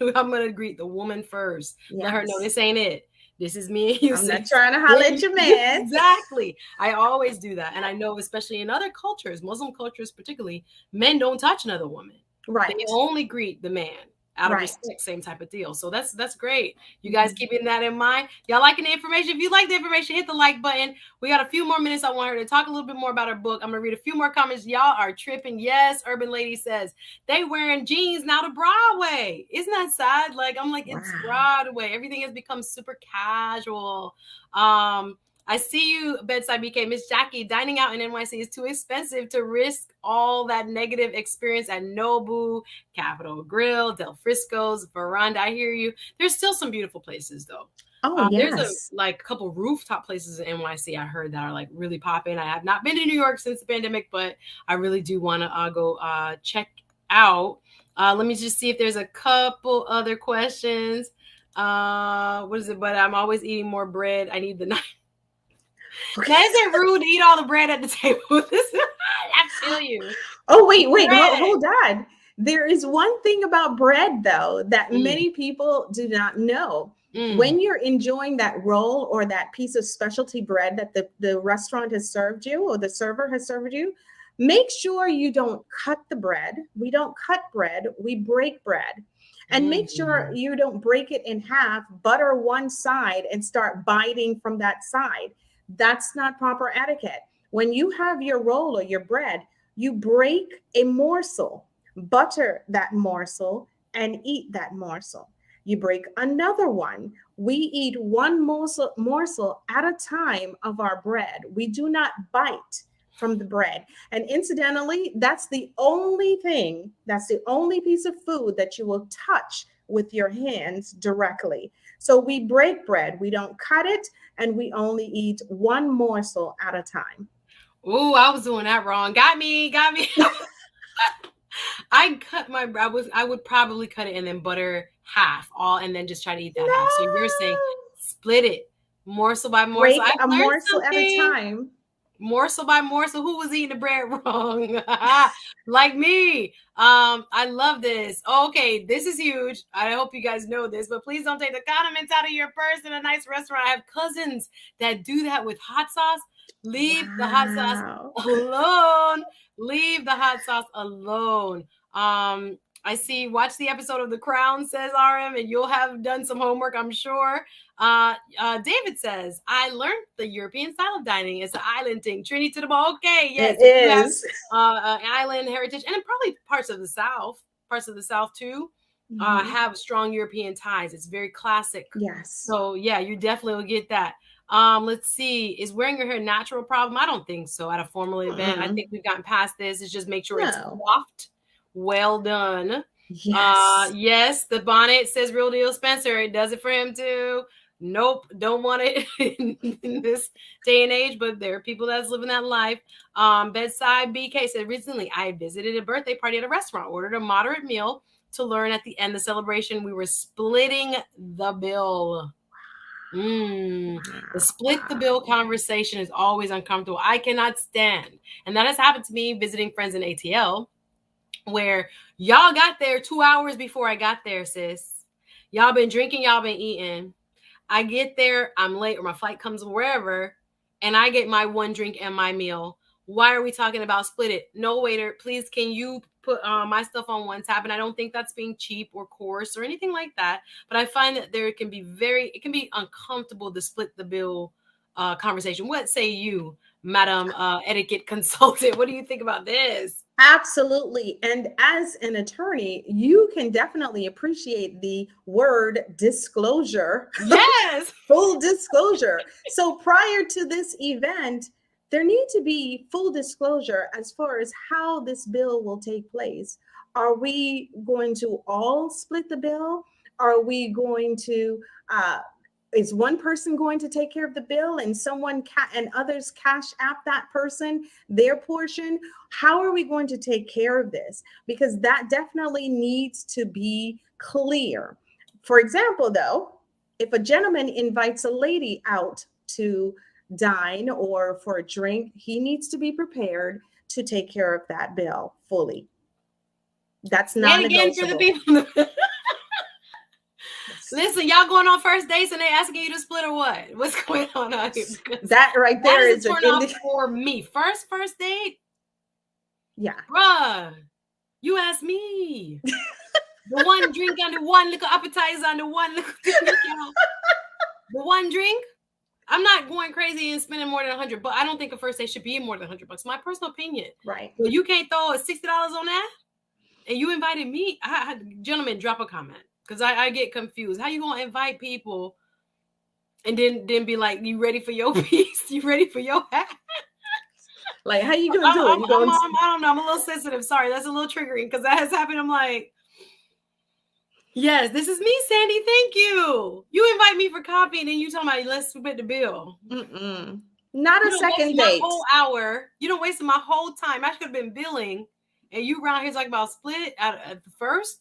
I'm going to greet the woman first. Yes. Let her know this ain't it. This is me and you. I'm not trying to holler at your man. Exactly. I always do that. And I know, especially in other cultures, Muslim cultures particularly, men don't touch another woman. Right. They only greet the man. out of Right. respect, same type of deal. So that's great. You guys keeping that in mind. Y'all liking the information? If you like the information, hit the like button. We got a few more minutes. I want her to talk a little bit more about her book. I'm gonna read a few more comments. Y'all are tripping. Yes, Urban Lady says they wearing jeans now to Broadway. Isn't that sad? Like, I'm like, it's Broadway. Everything has become super casual. I see you, Bedside BK. Miss Jackie, dining out in NYC is too expensive to risk all that negative experience at Nobu, Capitol Grill, Del Frisco's, Veranda. I hear you. There's still some beautiful places, though. Oh, yes. There's a couple rooftop places in NYC I heard that are like really popping. I have not been to New York since the pandemic, but I really do want to go check out. Let me just see if there's a couple other questions. What is it? But I'm always eating more bread. I need the knife. Okay. Now, is it rude to eat all the bread at the table? I feel you. Oh, wait, hold on. There is one thing about bread, though, that many people do not know. When you're enjoying that roll or that piece of specialty bread that the restaurant has served you or the server has served you, make sure you don't cut the bread. We don't cut bread. We break bread. And make sure you don't break it in half, butter one side and start biting from that side. That's not proper etiquette. When you have your roll or your bread, you break a morsel, butter that morsel, and eat that morsel. You break another one. We eat one morsel at a time of our bread. We do not bite from the bread. And incidentally, that's the only piece of food that you will touch with your hands directly. So we break bread, we don't cut it, and we only eat one morsel at a time. Oh, I was doing that wrong. Got me. I would probably cut it and then butter half and then just try to eat that half. So you're saying split it morsel by morsel. Break a morsel at a time. Morsel by morsel. Who was eating the bread wrong? Like me. I love this. Okay, this is huge. I hope you guys know this, but please don't take the condiments out of your purse in a nice restaurant. I have cousins that do that with hot sauce. Leave the hot sauce alone. Leave the hot sauce alone. I see, watch the episode of The Crown, says RM, and you'll have done some homework, I'm sure. David says, I learned the European style of dining. It's an island thing. Trinity to the ball. Okay, yes. It is. Island heritage, and probably parts of the South too, have strong European ties. It's very classic. Yes. So yeah, you definitely will get that. Let's see. Is wearing your hair a natural problem? I don't think so. At a formal event, I think we've gotten past this. It's just make sure it's soft. Well done. Yes. Yes, the bonnet says real deal Spencer. It does it for him too. Nope, don't want it in this day and age, but there are people that's living that life. Bedside BK said, recently I visited a birthday party at a restaurant, ordered a moderate meal to learn at the end of the celebration we were splitting the bill. The split the bill conversation is always uncomfortable. I cannot stand. And that has happened to me visiting friends in ATL, where y'all got there 2 hours before I got there, sis. Y'all been drinking, y'all been eating. I get there, I'm late, or my flight comes wherever, and I get my one drink and my meal. Why are we talking about split it? No, waiter, please, can you put my stuff on one tab? And I don't think that's being cheap or coarse or anything like that. But I find that it can be uncomfortable to split the bill conversation. What say you, Madam Etiquette Consultant? What do you think about this? Absolutely. And as an attorney, you can definitely appreciate the word disclosure. Yes. Full disclosure. So prior to this event, there need to be full disclosure as far as how this bill will take place. Are we going to all split the bill? Are we going to, is one person going to take care of the bill and and others cash app that person their portion? How are we going to take care of this? Because that definitely needs to be clear. For example, though, if a gentleman invites a lady out to dine or for a drink, he needs to be prepared to take care of that bill fully. That's not negotiable. For the people. Listen, y'all going on first dates and they asking you to split or what? What's going on out here? That right there is a turn off for me. First date? Yeah. Bruh, you asked me. The one drink and the one little appetizer and the one little the one drink. I'm not going crazy and spending more than 100, but I don't think a first date should be more than $100. My personal opinion. Right. Well, you can't throw $60 on that. And you invited me. Gentlemen, drop a comment because I get confused. How you gonna invite people and then be like, you ready for your piece? You ready for your hat? Like, how you gonna do it? I don't know. I'm a little sensitive. Sorry, that's a little triggering because that has happened. I'm like, yes, this is me, Sandy. Thank you. You invite me for coffee and then you tell me, let's split the bill. Not a second date. My whole hour. You don't waste my whole time. I should have been billing. And you around here talking about split at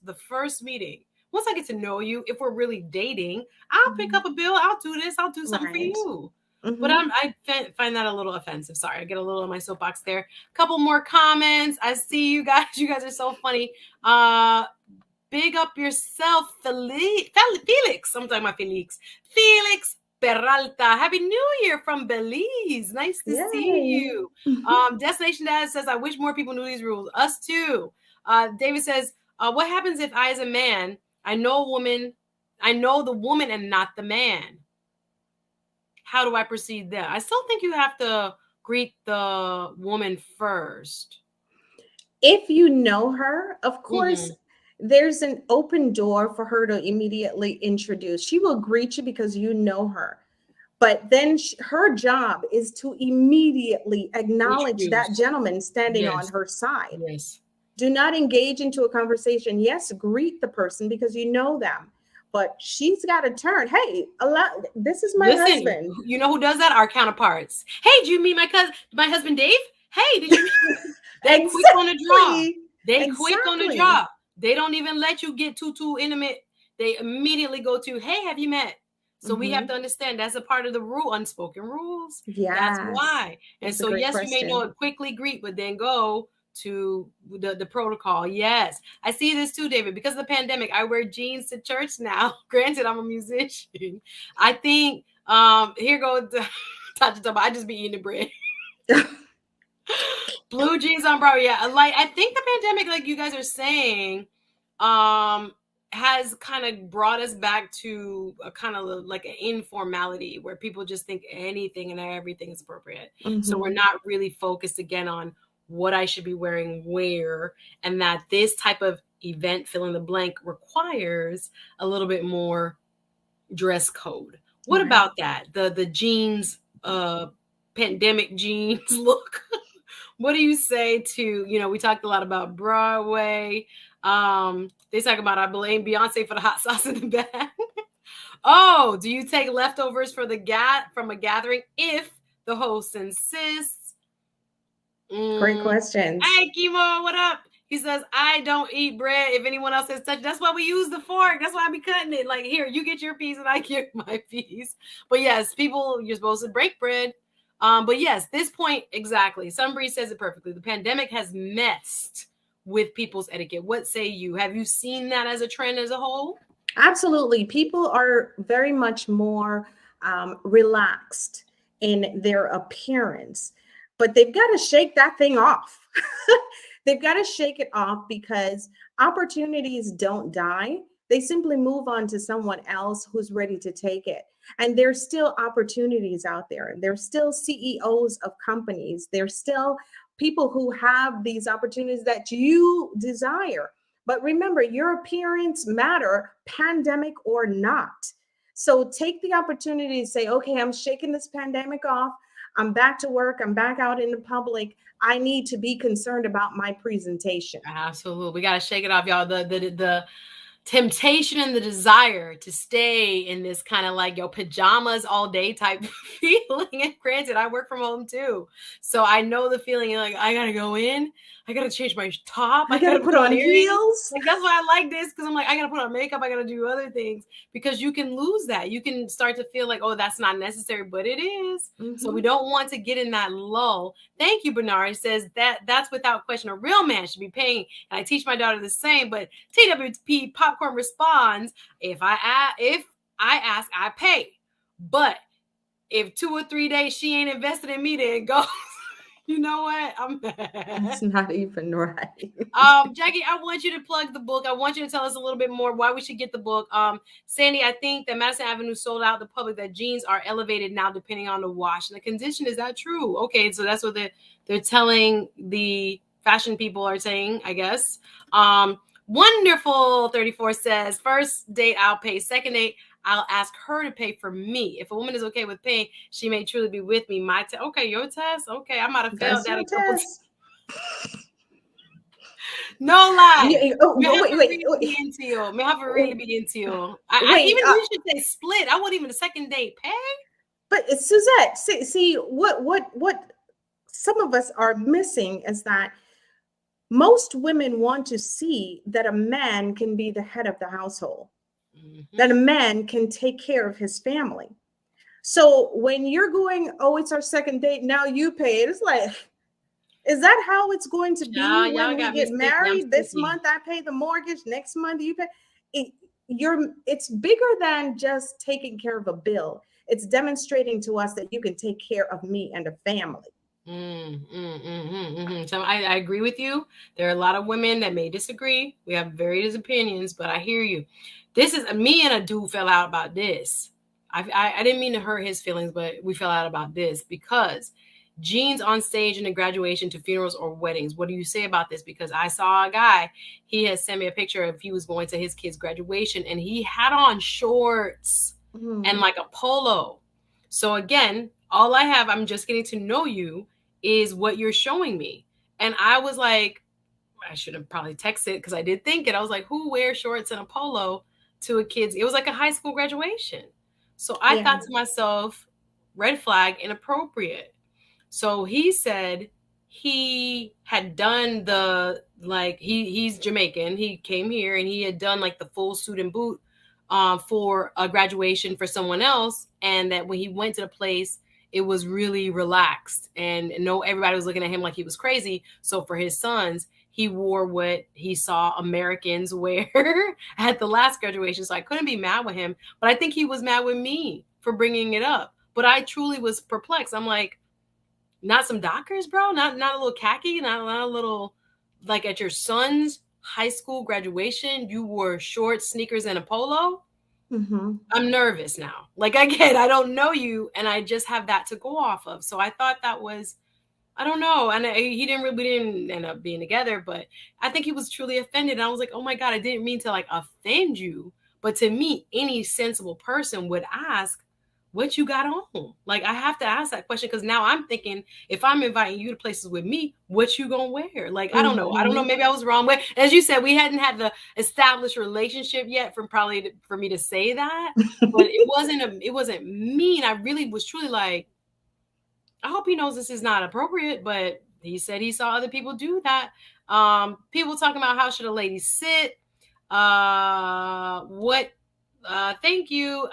the first meeting. Once I get to know you, if we're really dating, I'll pick up a bill. I'll do this. I'll do something for you. But I find that a little offensive. Sorry, I get a little on my soapbox there. A couple more comments. I see you guys. You guys are so funny. Big up yourself, Felix. I'm talking about Felix. Felix Peralta. Happy New Year from Belize. Nice to see you. Destination Dad says, I wish more people knew these rules. Us too. David says, what happens if I, as a man, I know the woman and not the man? How do I proceed there? I still think you have to greet the woman first. If you know her, of course, there's an open door for her to immediately introduce. She will greet you because you know her. But then her job is to immediately acknowledge that gentleman standing on her side. Yes. Do not engage into a conversation. Yes, greet the person because you know them. But she's got to turn. Hey, this is my husband. You know who does that? Our counterparts. Hey, did you meet my husband Dave? Hey, did you meet They quick on the draw. They quick on the draw. They don't even let you get too intimate. They immediately go to, hey, have you met? So we have to understand that's a part of the rule, unspoken rules. Yeah, that's why. And so, yes, you may know it quickly greet, but then go to the protocol. Yes, I see this too, David. Because of the pandemic, I wear jeans to church now. Granted, I'm a musician. I think here goes I just be eating the bread. Blue jeans on Broadway. Yeah, like I think the pandemic, like you guys are saying, has kind of brought us back to a kind of like an informality where people just think anything and everything is appropriate. So we're not really focused again on what I should be wearing where, and that this type of event, fill in the blank, requires a little bit more dress code. What about that? The jeans, pandemic jeans look. What do you say to, we talked a lot about Broadway. They talk about, I blame Beyonce for the hot sauce in the bag. Oh, do you take leftovers from a gathering if the host insists? Great question. Hey, Kimo, what up? He says, I don't eat bread if anyone else has touched. That's why we use the fork. That's why I be cutting it. Like, here, you get your piece and I get my piece. But yes, people, you're supposed to break bread. But yes, this point, exactly. Sunbreeze says it perfectly. The pandemic has messed with people's etiquette. What say you? Have you seen that as a trend as a whole? Absolutely. People are very much more relaxed in their appearance, but they've got to shake that thing off. They've got to shake it off because opportunities don't die. They simply move on to someone else who's ready to take it. And there's still opportunities out there. There's still CEOs of companies. There's still people who have these opportunities that you desire. But remember, your appearance matter, pandemic or not. So take the opportunity to say, okay, I'm shaking this pandemic off. I'm back to work. I'm back out in the public. I need to be concerned about my presentation. Absolutely. We got to shake it off, y'all. The temptation and the desire to stay in this kind of like pajamas all day type feeling. And granted, I work from home too. So I know the feeling like I got to go in. I got to change my top. I got to put on heels. Like, that's why I like this. Cause I'm like, I got to put on makeup. I got to do other things because you can lose that. You can start to feel like, oh, that's not necessary, but it is. So we don't want to get in that lull. Thank you, Bernard. It says that's without question. A real man should be paying. And I teach my daughter the same, but TWP Popcorn responds, if I ask, I pay. But if 2 or 3 days she ain't invested in me, then go. You know what? That's not even right. Jackie, I want you to plug the book. I want you to tell us a little bit more why we should get the book. Sandy, I think that Madison Avenue sold out the public that jeans are elevated now depending on the wash and the condition. Is that true? Okay, so that's what they're telling the fashion people are saying, I guess. Wonderful 34 says, first date I'll pay, second date I'll ask her to pay for me. If a woman is okay with paying, she may truly be with me. My test. Okay, your test. Okay, I might have failed That's that your a couple test. No lie. Wait. May have to really be into you. May have to really be into you. I even you should say split. I wouldn't even a second date pay. But Suzette, see what some of us are missing is that most women want to see that a man can be the head of the household, that a man can take care of his family. So when you're going, oh, it's our second date, now you pay it. It's like, is that how it's going to be when we get married? This month I pay the mortgage, next month you pay. It's bigger than just taking care of a bill. It's demonstrating to us that you can take care of me and a family. So I agree with you. There are a lot of women that may disagree. We have various opinions, but I hear you. This is me and a dude fell out about this. I didn't mean to hurt his feelings, but we fell out about this because jeans on stage in a graduation to funerals or weddings. What do you say about this? Because I saw a guy, he has sent me a picture of he was going to his kid's graduation and he had on shorts and like a polo. So again, all I have, I'm just getting to know you, is what you're showing me. And I was like, I should have probably texted because I did think it. I was like, who wears shorts and a polo to a kid's? It was like a high school graduation. So I thought to myself, red flag, inappropriate. So he said he had done he's Jamaican. He came here and he had done like the full suit and boot for a graduation for someone else. And that when he went to the place, it was really relaxed and everybody was looking at him like he was crazy. So for his sons, he wore what he saw Americans wear at the last graduation. So I couldn't be mad with him, but I think he was mad with me for bringing it up. But I truly was perplexed. I'm like, not some Dockers, bro? Not a little khaki? Not a little, like at your son's high school graduation, you wore shorts, sneakers, and a polo? I'm nervous now. Like, again, I don't know you, and I just have that to go off of. So I thought that was, I don't know. And we didn't end up being together, but I think he was truly offended. And I was like, oh my God, I didn't mean to like offend you. But to me, any sensible person would ask, what you got on? Like, I have to ask that question because now I'm thinking, if I'm inviting you to places with me, what you gonna wear? Like, I don't know. I don't know. Maybe I was wrong. But as you said, we hadn't had the established relationship yet for me to say that. But it wasn't mean. I really was truly like, I hope he knows this is not appropriate. But he said he saw other people do that. People talking about how should a lady sit? Thank you.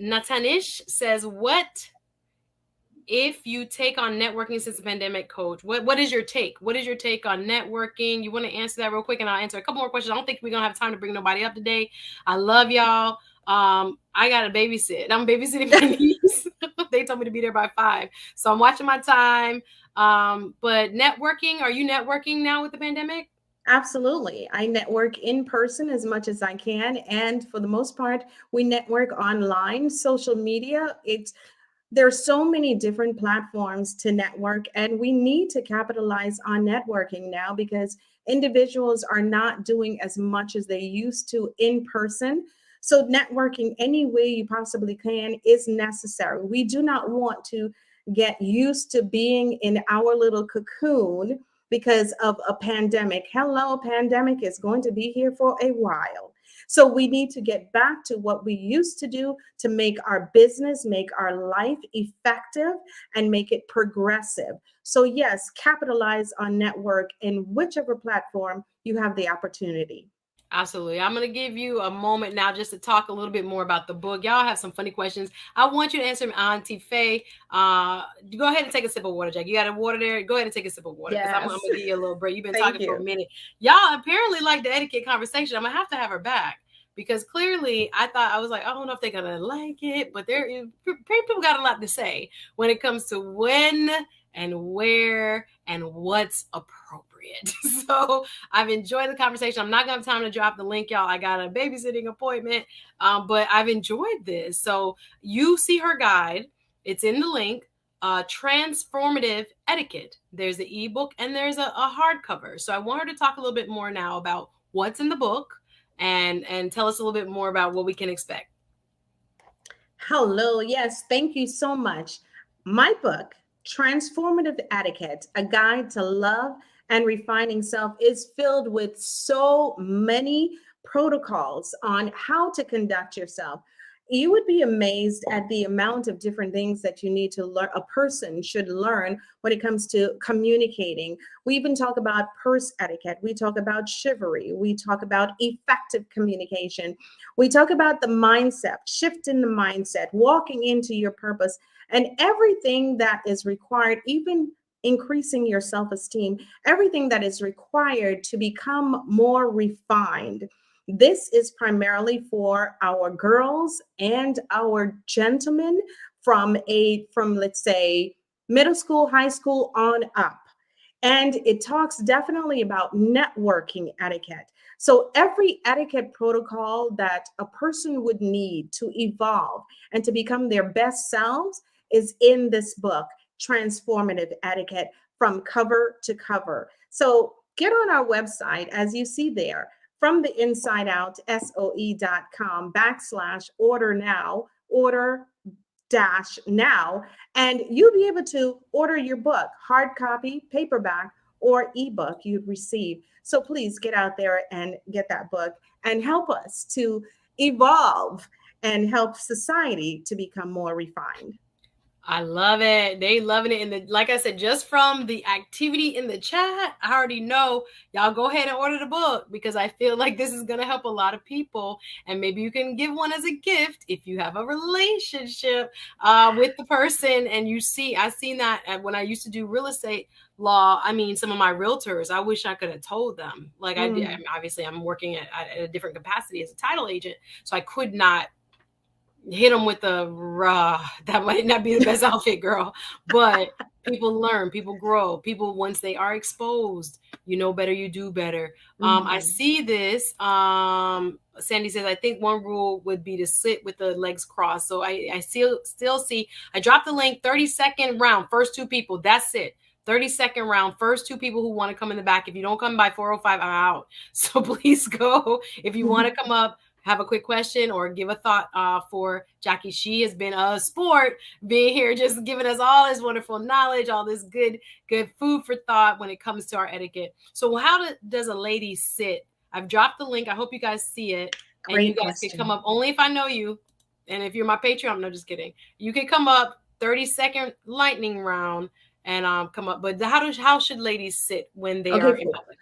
Natanish says, what if you take on networking since the pandemic, coach? What is your take? What is your take on networking? You want to answer that real quick and I'll answer a couple more questions. I don't think we're going to have time to bring nobody up today. I love y'all. I got to babysit. I'm babysitting my niece. They told me to be there by 5. So I'm watching my time. But networking, are you networking now with the pandemic? Absolutely. I network in person as much as I can. And for the most part, we network online, social media. There's so many different platforms to network, and we need to capitalize on networking now because individuals are not doing as much as they used to in person. So networking any way you possibly can is necessary. We do not want to get used to being in our little cocoon because of a pandemic. Hello, pandemic is going to be here for a while. So we need to get back to what we used to do to make our business, make our life effective, and make it progressive. So yes, capitalize on network in whichever platform you have the opportunity. Absolutely. I'm going to give you a moment now just to talk a little bit more about the book. Y'all have some funny questions. I want you to answer them, Auntie Faye. Go ahead and take a sip of water, Jack. You got a water there? Go ahead and take a sip of water. Yes. I'm going to give you a little break. You've been talking for a minute. Y'all apparently like the etiquette conversation. I'm going to have her back because clearly I was like, I don't know if they're going to like it, but people got a lot to say when it comes to when and where and what's appropriate. So I've enjoyed the conversation. I'm not going to have time to drop the link, y'all. I got a babysitting appointment, but I've enjoyed this. So you see her guide. It's in the link. Transformative Etiquette. There's the ebook and there's a hardcover. So I want her to talk a little bit more now about what's in the book and tell us a little bit more about what we can expect. Hello. Yes, thank you so much. My book, Transformative Etiquette, A Guide to Love and Refining Self, is filled with so many protocols on how to conduct yourself. You would be amazed at the amount of different things that you need to learn, a person should learn when it comes to communicating. We even talk about purse etiquette. We talk about chivalry. We talk about effective communication. We talk about the mindset, shifting the mindset, walking into your purpose, and everything that is required, even increasing your self-esteem, everything that is required to become more refined. This is primarily for our girls and our gentlemen from let's say middle school, high school on up. And it talks definitely about networking etiquette. So every etiquette protocol that a person would need to evolve and to become their best selves is in this book, Transformative Etiquette, from cover to cover. So get on our website, as you see there, from the inside out, soe.com/order now, order dash now, and you'll be able to order your book, hard copy, paperback, or ebook you've received. So please get out there and get that book and help us to evolve and help society to become more refined. I love it. They loving it. And like I said, just from the activity in the chat, I already know y'all go ahead and order the book, because I feel like this is going to help a lot of people. And maybe you can give one as a gift if you have a relationship with the person. And I've seen that when I used to do real estate law. I mean, some of my realtors, I wish I could have told them. Like I did. Obviously, I'm working at a different capacity as a title agent, so I could not hit them with a that might not be the best outfit, girl. But people learn, people grow, people, once they are exposed, you know better, you do better. I see this. Sandy says, I think one rule would be to sit with the legs crossed. So I still see, I dropped the link, 30-second round, first two people, that's it. 30-second round, first two people who want to come in the back. If you don't come by 4:05, I'm out. So please go. If you want to come up, have a quick question or give a thought for Jackie. She has been a sport being here, just giving us all this wonderful knowledge, all this good food for thought when it comes to our etiquette. So how does a lady sit? I've dropped the link. I hope you guys see it. And Great you guys question. can come up only if I know you. And if you're my Patreon, no, just kidding. You can come up, 30-second lightning round, and come up. But how should ladies sit when they are in public?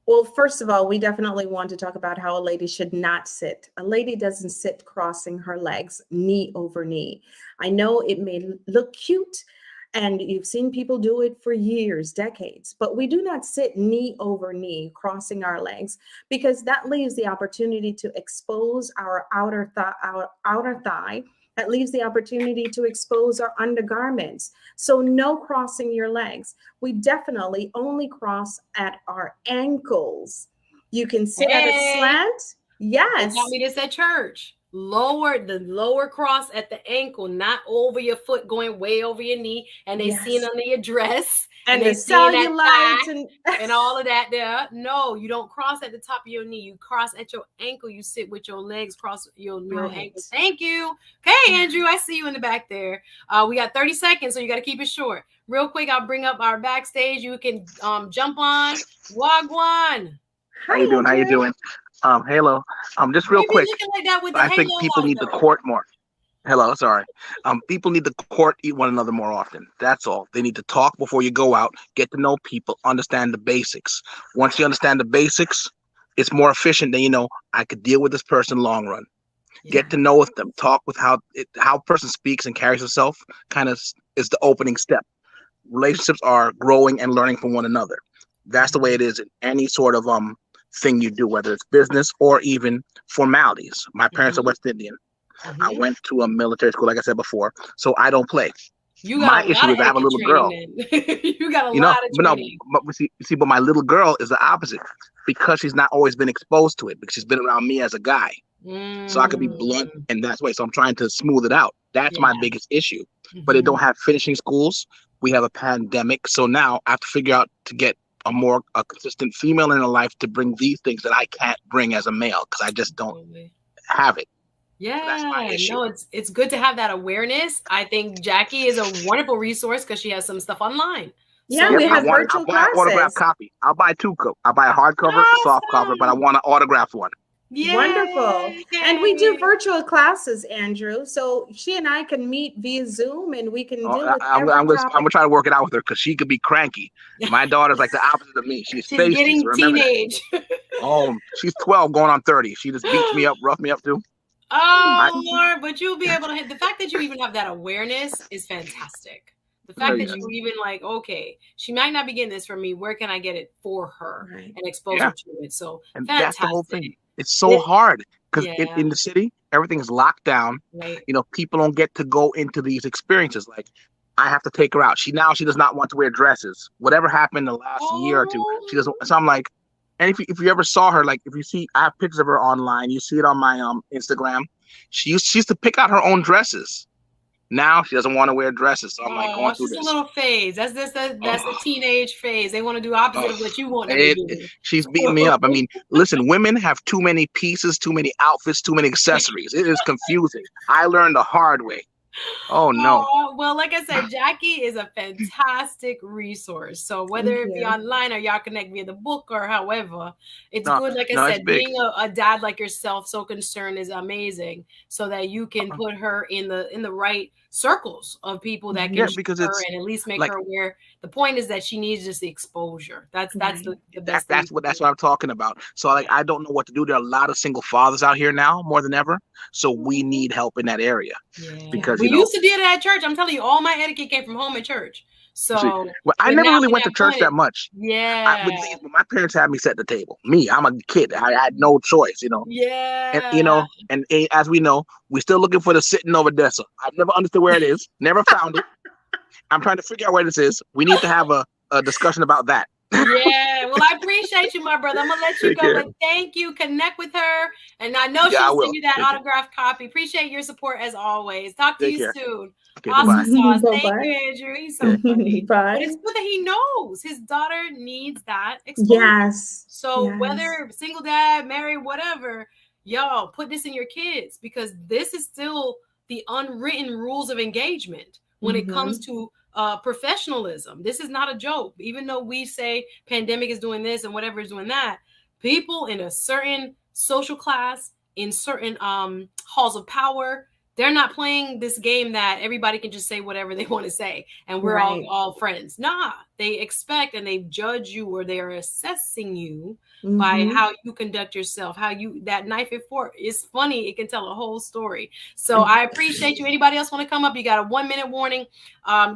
Well, first of all, we definitely want to talk about how a lady should not sit. A lady doesn't sit crossing her legs, knee over knee. I know it may look cute, and you've seen people do it for years, decades, but we do not sit knee over knee, crossing our legs, because that leaves the opportunity to expose our outer thigh. That leaves the opportunity to expose our undergarments. So no crossing your legs. We definitely only cross at our ankles. You can sit at a slant. Yes. They taught me this at church. The lower cross at the ankle, not over your foot, going way over your knee. And they see it under your dress. And the cellulite and all of that there. No, you don't cross at the top of your knee. You cross at your ankle. You sit with your legs cross your ankles. Thank you. Okay, Andrew, I see you in the back there. We got 30 seconds, so you got to keep it short. Real quick, I'll bring up our backstage. You can jump on. Wagwan. How you doing? How you doing? Hello. Just real quick. Like I think people need to court more. Hello, sorry. People need to court one another more often. That's all. They need to talk before you go out, get to know people, understand the basics. Once you understand the basics, it's more efficient than, I could deal with this person long run. Yeah. Get to know with them, talk with how a person speaks and carries herself kind of is the opening step. Relationships are growing and learning from one another. That's the way it is in any sort of thing you do, whether it's business or even formalities. My parents are West Indian. I went to a military school, like I said before, so I don't play. You got my issue is I have a little girl. You got a lot of training. But my little girl is the opposite because she's not always been exposed to it because she's been around me as a guy. So I could be blunt and that's way. So I'm trying to smooth it out. That's my biggest issue. But they don't have finishing schools. We have a pandemic. So now I have to figure out to get a consistent female in her life to bring these things that I can't bring as a male because I just don't have it. Yeah, so that's my issue. No, it's good to have that awareness. I think Jackie is a wonderful resource because she has some stuff online. Yeah, so we have virtual classes. I'll buy an autographed copy. I'll buy two. I'll buy a hardcover, soft cover, but I want an autographed one. Yay. Wonderful. And we do virtual classes, Andrew. So she and I can meet via Zoom and we can deal with I'm gonna try to work it out with her because she could be cranky. My daughter's like the opposite of me. She's getting teenage. She's 12 going on 30. She just beats me up, rough me up too. Oh, Lord, but you'll be able to hit the fact that you even have that awareness is fantastic. The fact that you even like, okay, she might not be getting this from me. Where can I get it for her and expose her to it? So and that's the whole thing. It's so hard because in the city, everything is locked down. Right. You know, people don't get to go into these experiences. Like, I have to take her out. She does not want to wear dresses. Whatever happened the last year or two, she doesn't. So I'm like, and if you ever saw her, like if you see, I have pictures of her online. You see it on my Instagram. She used to pick out her own dresses. Now she doesn't want to wear dresses. So I'm like going through this. It's a little phase. That's the teenage phase. They want to do opposite of what you want to do. She's beating me up. I mean, listen, women have too many pieces, too many outfits, too many accessories. It is confusing. I learned the hard way. Oh no. Well, like I said, Jackie is a fantastic resource. So whether it be online or y'all connect via the book or however, it's good. Like I said, being a dad like yourself, so concerned is amazing. So that you can put her in the right circles of people that can because her and at least make her aware. The point is that she needs just the exposure. That's the best. That's what I'm talking about. So like I don't know what to do. There are a lot of single fathers out here now more than ever. So we need help in that area because we used to do that at church. I'm telling you, all my etiquette came from home and church. So I never really went to church that much. Yeah. My parents had me set the table. I'm a kid. I had no choice, you know. Yeah. And and as we know, we're still looking for the sitting over Dessa. I've never understood where it is. Never found it. I'm trying to figure out where this is. We need to have a discussion about that. Yeah, well, I appreciate you, my brother. I'm gonna let you go, but thank you. Connect with her, and I know she'll send you that autographed copy. Appreciate your support as always. Talk to you soon. Okay, awesome sauce. Thank you, Andrew. He's so funny. Bye. But it's good that he knows his daughter needs that exposure. Yes. So whether single dad, married, whatever, y'all put this in your kids because this is still the unwritten rules of engagement when it comes to professionalism. This is not a joke. Even though we say pandemic is doing this and whatever is doing that, people in a certain social class, in certain halls of power, they're not playing this game that everybody can just say whatever they want to say and we're all friends. Nah, they expect and they judge you or they are assessing you by how you conduct yourself, that knife and fork is funny. It can tell a whole story. So I appreciate you. Anybody else want to come up? You got a 1 minute warning.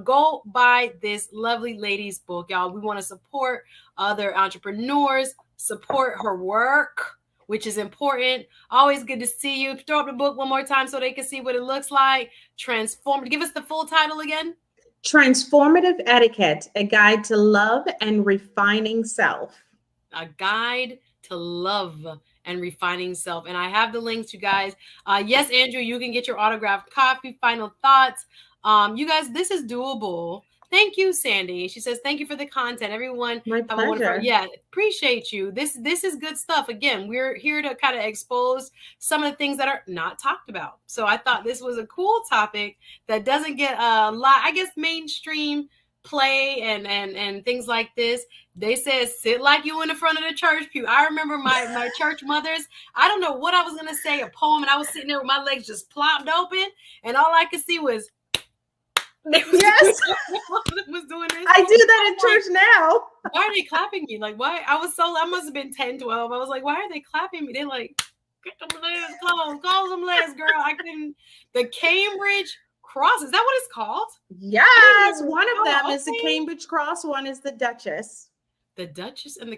Go buy this lovely lady's book, y'all. We want to support other entrepreneurs, support her work, which is important. Always good to see you. Throw up the book one more time so they can see what it looks like. Transformative. Give us the full title again. Transformative Etiquette, a guide to love and refining self. A guide to love and refining self. And I have the links, you guys. Yes, Andrew, you can get your autographed copy. Final thoughts. You guys, this is doable. Thank you, Sandy. She says, thank you for the content. Everyone, my pleasure. Appreciate you. This is good stuff. Again, we're here to kind of expose some of the things that are not talked about. So I thought this was a cool topic that doesn't get a lot, I guess, mainstream play and things like this. They said, sit like you in the front of the church pew. I remember my church mothers. I don't know what I was going to say, a poem, and I was sitting there with my legs just plopped open, and all I could see was yes. was doing this. I do that in church now. Why are they clapping me? Like, why? I must have been 10, 12. I was like, why are they clapping me? They're like, get them legs close them legs, girl. I couldn't. The Cambridge Cross, is that what it's called? Yes, one of them is the Cambridge Cross, one is the Duchess. The Duchess and the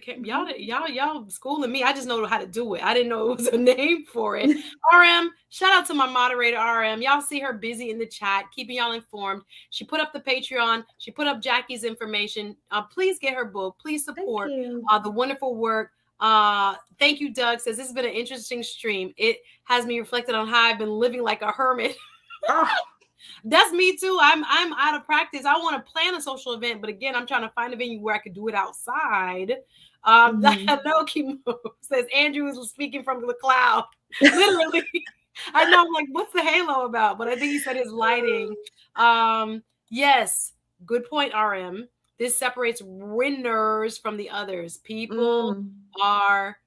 y'all schooling me. I just know how to do it. I didn't know it was a name for it. RM, shout out to my moderator, RM. Y'all see her busy in the chat, keeping y'all informed. She put up the Patreon. She put up Jackie's information. Please get her book. Please support the wonderful work. Thank you, Doug. Says this has been an interesting stream. It has me reflected on how I've been living like a hermit. That's me too. I'm out of practice. I want to plan a social event, but again, I'm trying to find a venue where I could do it outside. No, Kimo says Andrew is speaking from the cloud. Literally. I know, I'm like, what's the halo about? But I think he said his lighting. Yes, good point, RM. This separates winners from the others. People are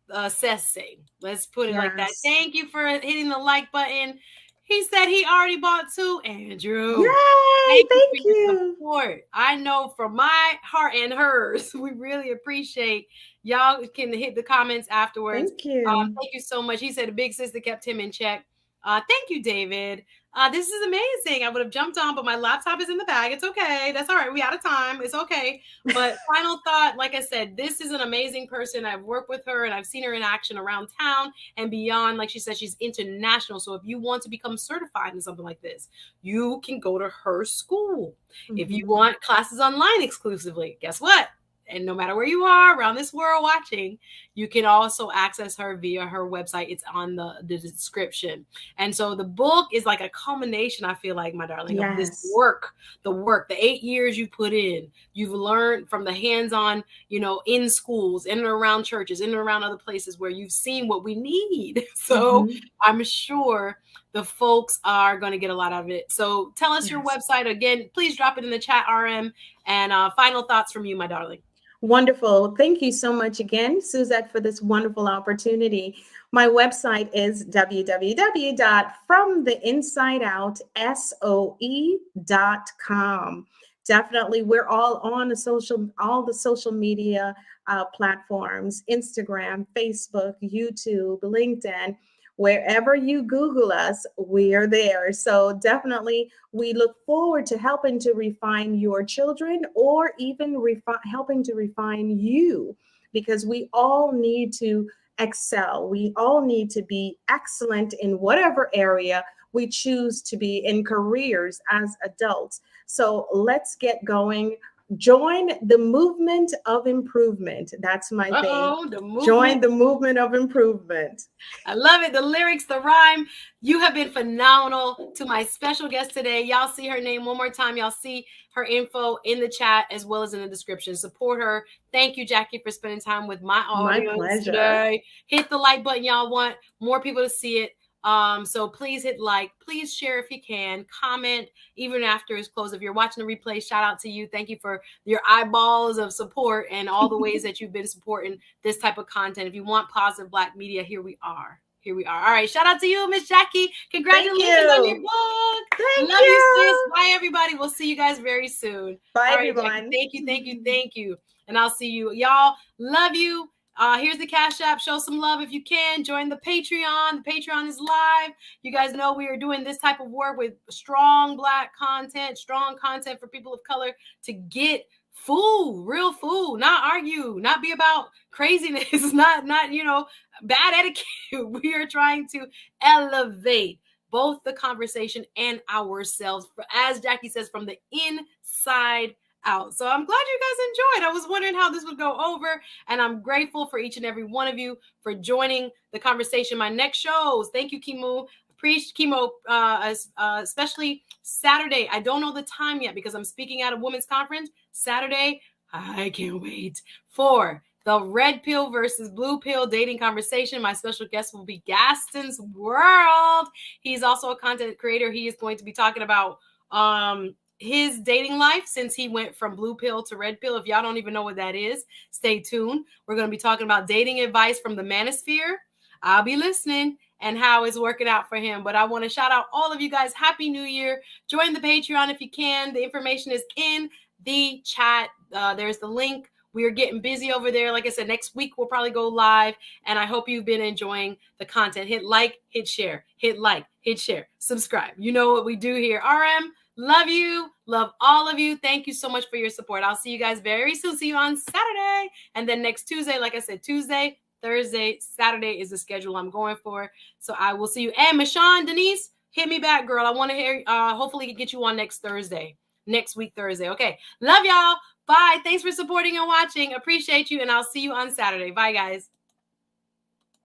assessing. Let's put it like that. Thank you for hitting the like button. He said he already bought 2, Andrew. Yay! Thank you. Support. I know from my heart and hers, we really appreciate y'all. Can hit the comments afterwards. Thank you. Thank you so much. He said a big sister kept him in check. Thank you, David. This is amazing. I would have jumped on, but my laptop is in the bag. It's okay. That's all right. We out of time. It's okay. But final thought, like I said, this is an amazing person. I've worked with her and I've seen her in action around town and beyond. Like she said, she's international. So if you want to become certified in something like this, you can go to her school. If you want classes online exclusively, guess what? And no matter where you are around this world watching, you can also access her via her website. It's on the description. And so the book is like a culmination, I feel like, my darling, of this work, the 8 years you put in. You've learned from the hands-on, in schools, in and around churches, in and around other places where you've seen what we need. So I'm sure the folks are going to get a lot out of it. So tell us your website again. Please drop it in the chat, RM. And final thoughts from you, my darling. Wonderful. Thank you so much again, Suzette, for this wonderful opportunity. My website is www.fromtheinsideoutsoe.com. Definitely, we're all on all the social media platforms, Instagram, Facebook, YouTube, LinkedIn. Wherever you Google us, we're there. So definitely, we look forward to helping to refine your children or even helping to refine you, because we all need to excel. We all need to be excellent in whatever area we choose to be in careers as adults. So let's get going. Join the movement of improvement. That's my thing. Join the movement of improvement. I love it. The lyrics, the rhyme. You have been phenomenal. To my special guest today, y'all see her name one more time. Y'all see her info in the chat as well as in the description. Support her. Thank you, Jackie, for spending time with my audience today. Hit the like button. Y'all want more people to see it. So please hit like, please share if you can, comment even after it's closed. If you're watching the replay, shout out to you. Thank you for your eyeballs of support and all the ways that you've been supporting this type of content. If you want positive Black media, here we are. All right. Shout out to you, Miss Jackie. Congratulations on your book. Thank you. Sis. Bye, everybody. We'll see you guys very soon. Bye, everyone. Jackie, thank you. And I'll see you. Y'all, love you. Here's the Cash App. Show some love if you can. Join the Patreon. The Patreon is live. You guys know we are doing this type of work with strong Black content, strong content for people of color to get food, real food, not argue, not be about craziness, not bad etiquette. We are trying to elevate both the conversation and ourselves, as Jackie says, from the inside out. So I'm glad you guys enjoyed. I was wondering how this would go over, and I'm grateful for each and every one of you for joining the conversation. My next shows, thank you, Kimu. Chemo, especially Saturday. I don't know the time yet because I'm speaking at a women's conference. Saturday, I can't wait for the red pill versus blue pill dating conversation. My special guest will be Gaston's World. He's also a content creator. He is going to be talking about his dating life since he went from blue pill to red pill. If y'all don't even know what that is, stay tuned. We're going to be talking about dating advice from the manosphere. I'll be listening and how it's working out for him. But I want to shout out all of you guys. Happy New Year. Join the Patreon if you can. The information is in the chat. There's the link. We are getting busy over there. Like I said, next week we'll probably go live. And I hope you've been enjoying the content. Hit like, hit share, hit like, hit share, subscribe. You know what we do here. RM, Love you. Love all of you. Thank you so much for your support. I'll see you guys very soon. See you on Saturday. And then next Tuesday, like I said, Tuesday, Thursday, Saturday is the schedule I'm going for. So I will see you. And Michonne, Denise, hit me back, girl. I want to hear, hopefully get you on next week, Thursday. Okay. Love y'all. Bye. Thanks for supporting and watching. Appreciate you. And I'll see you on Saturday. Bye, guys.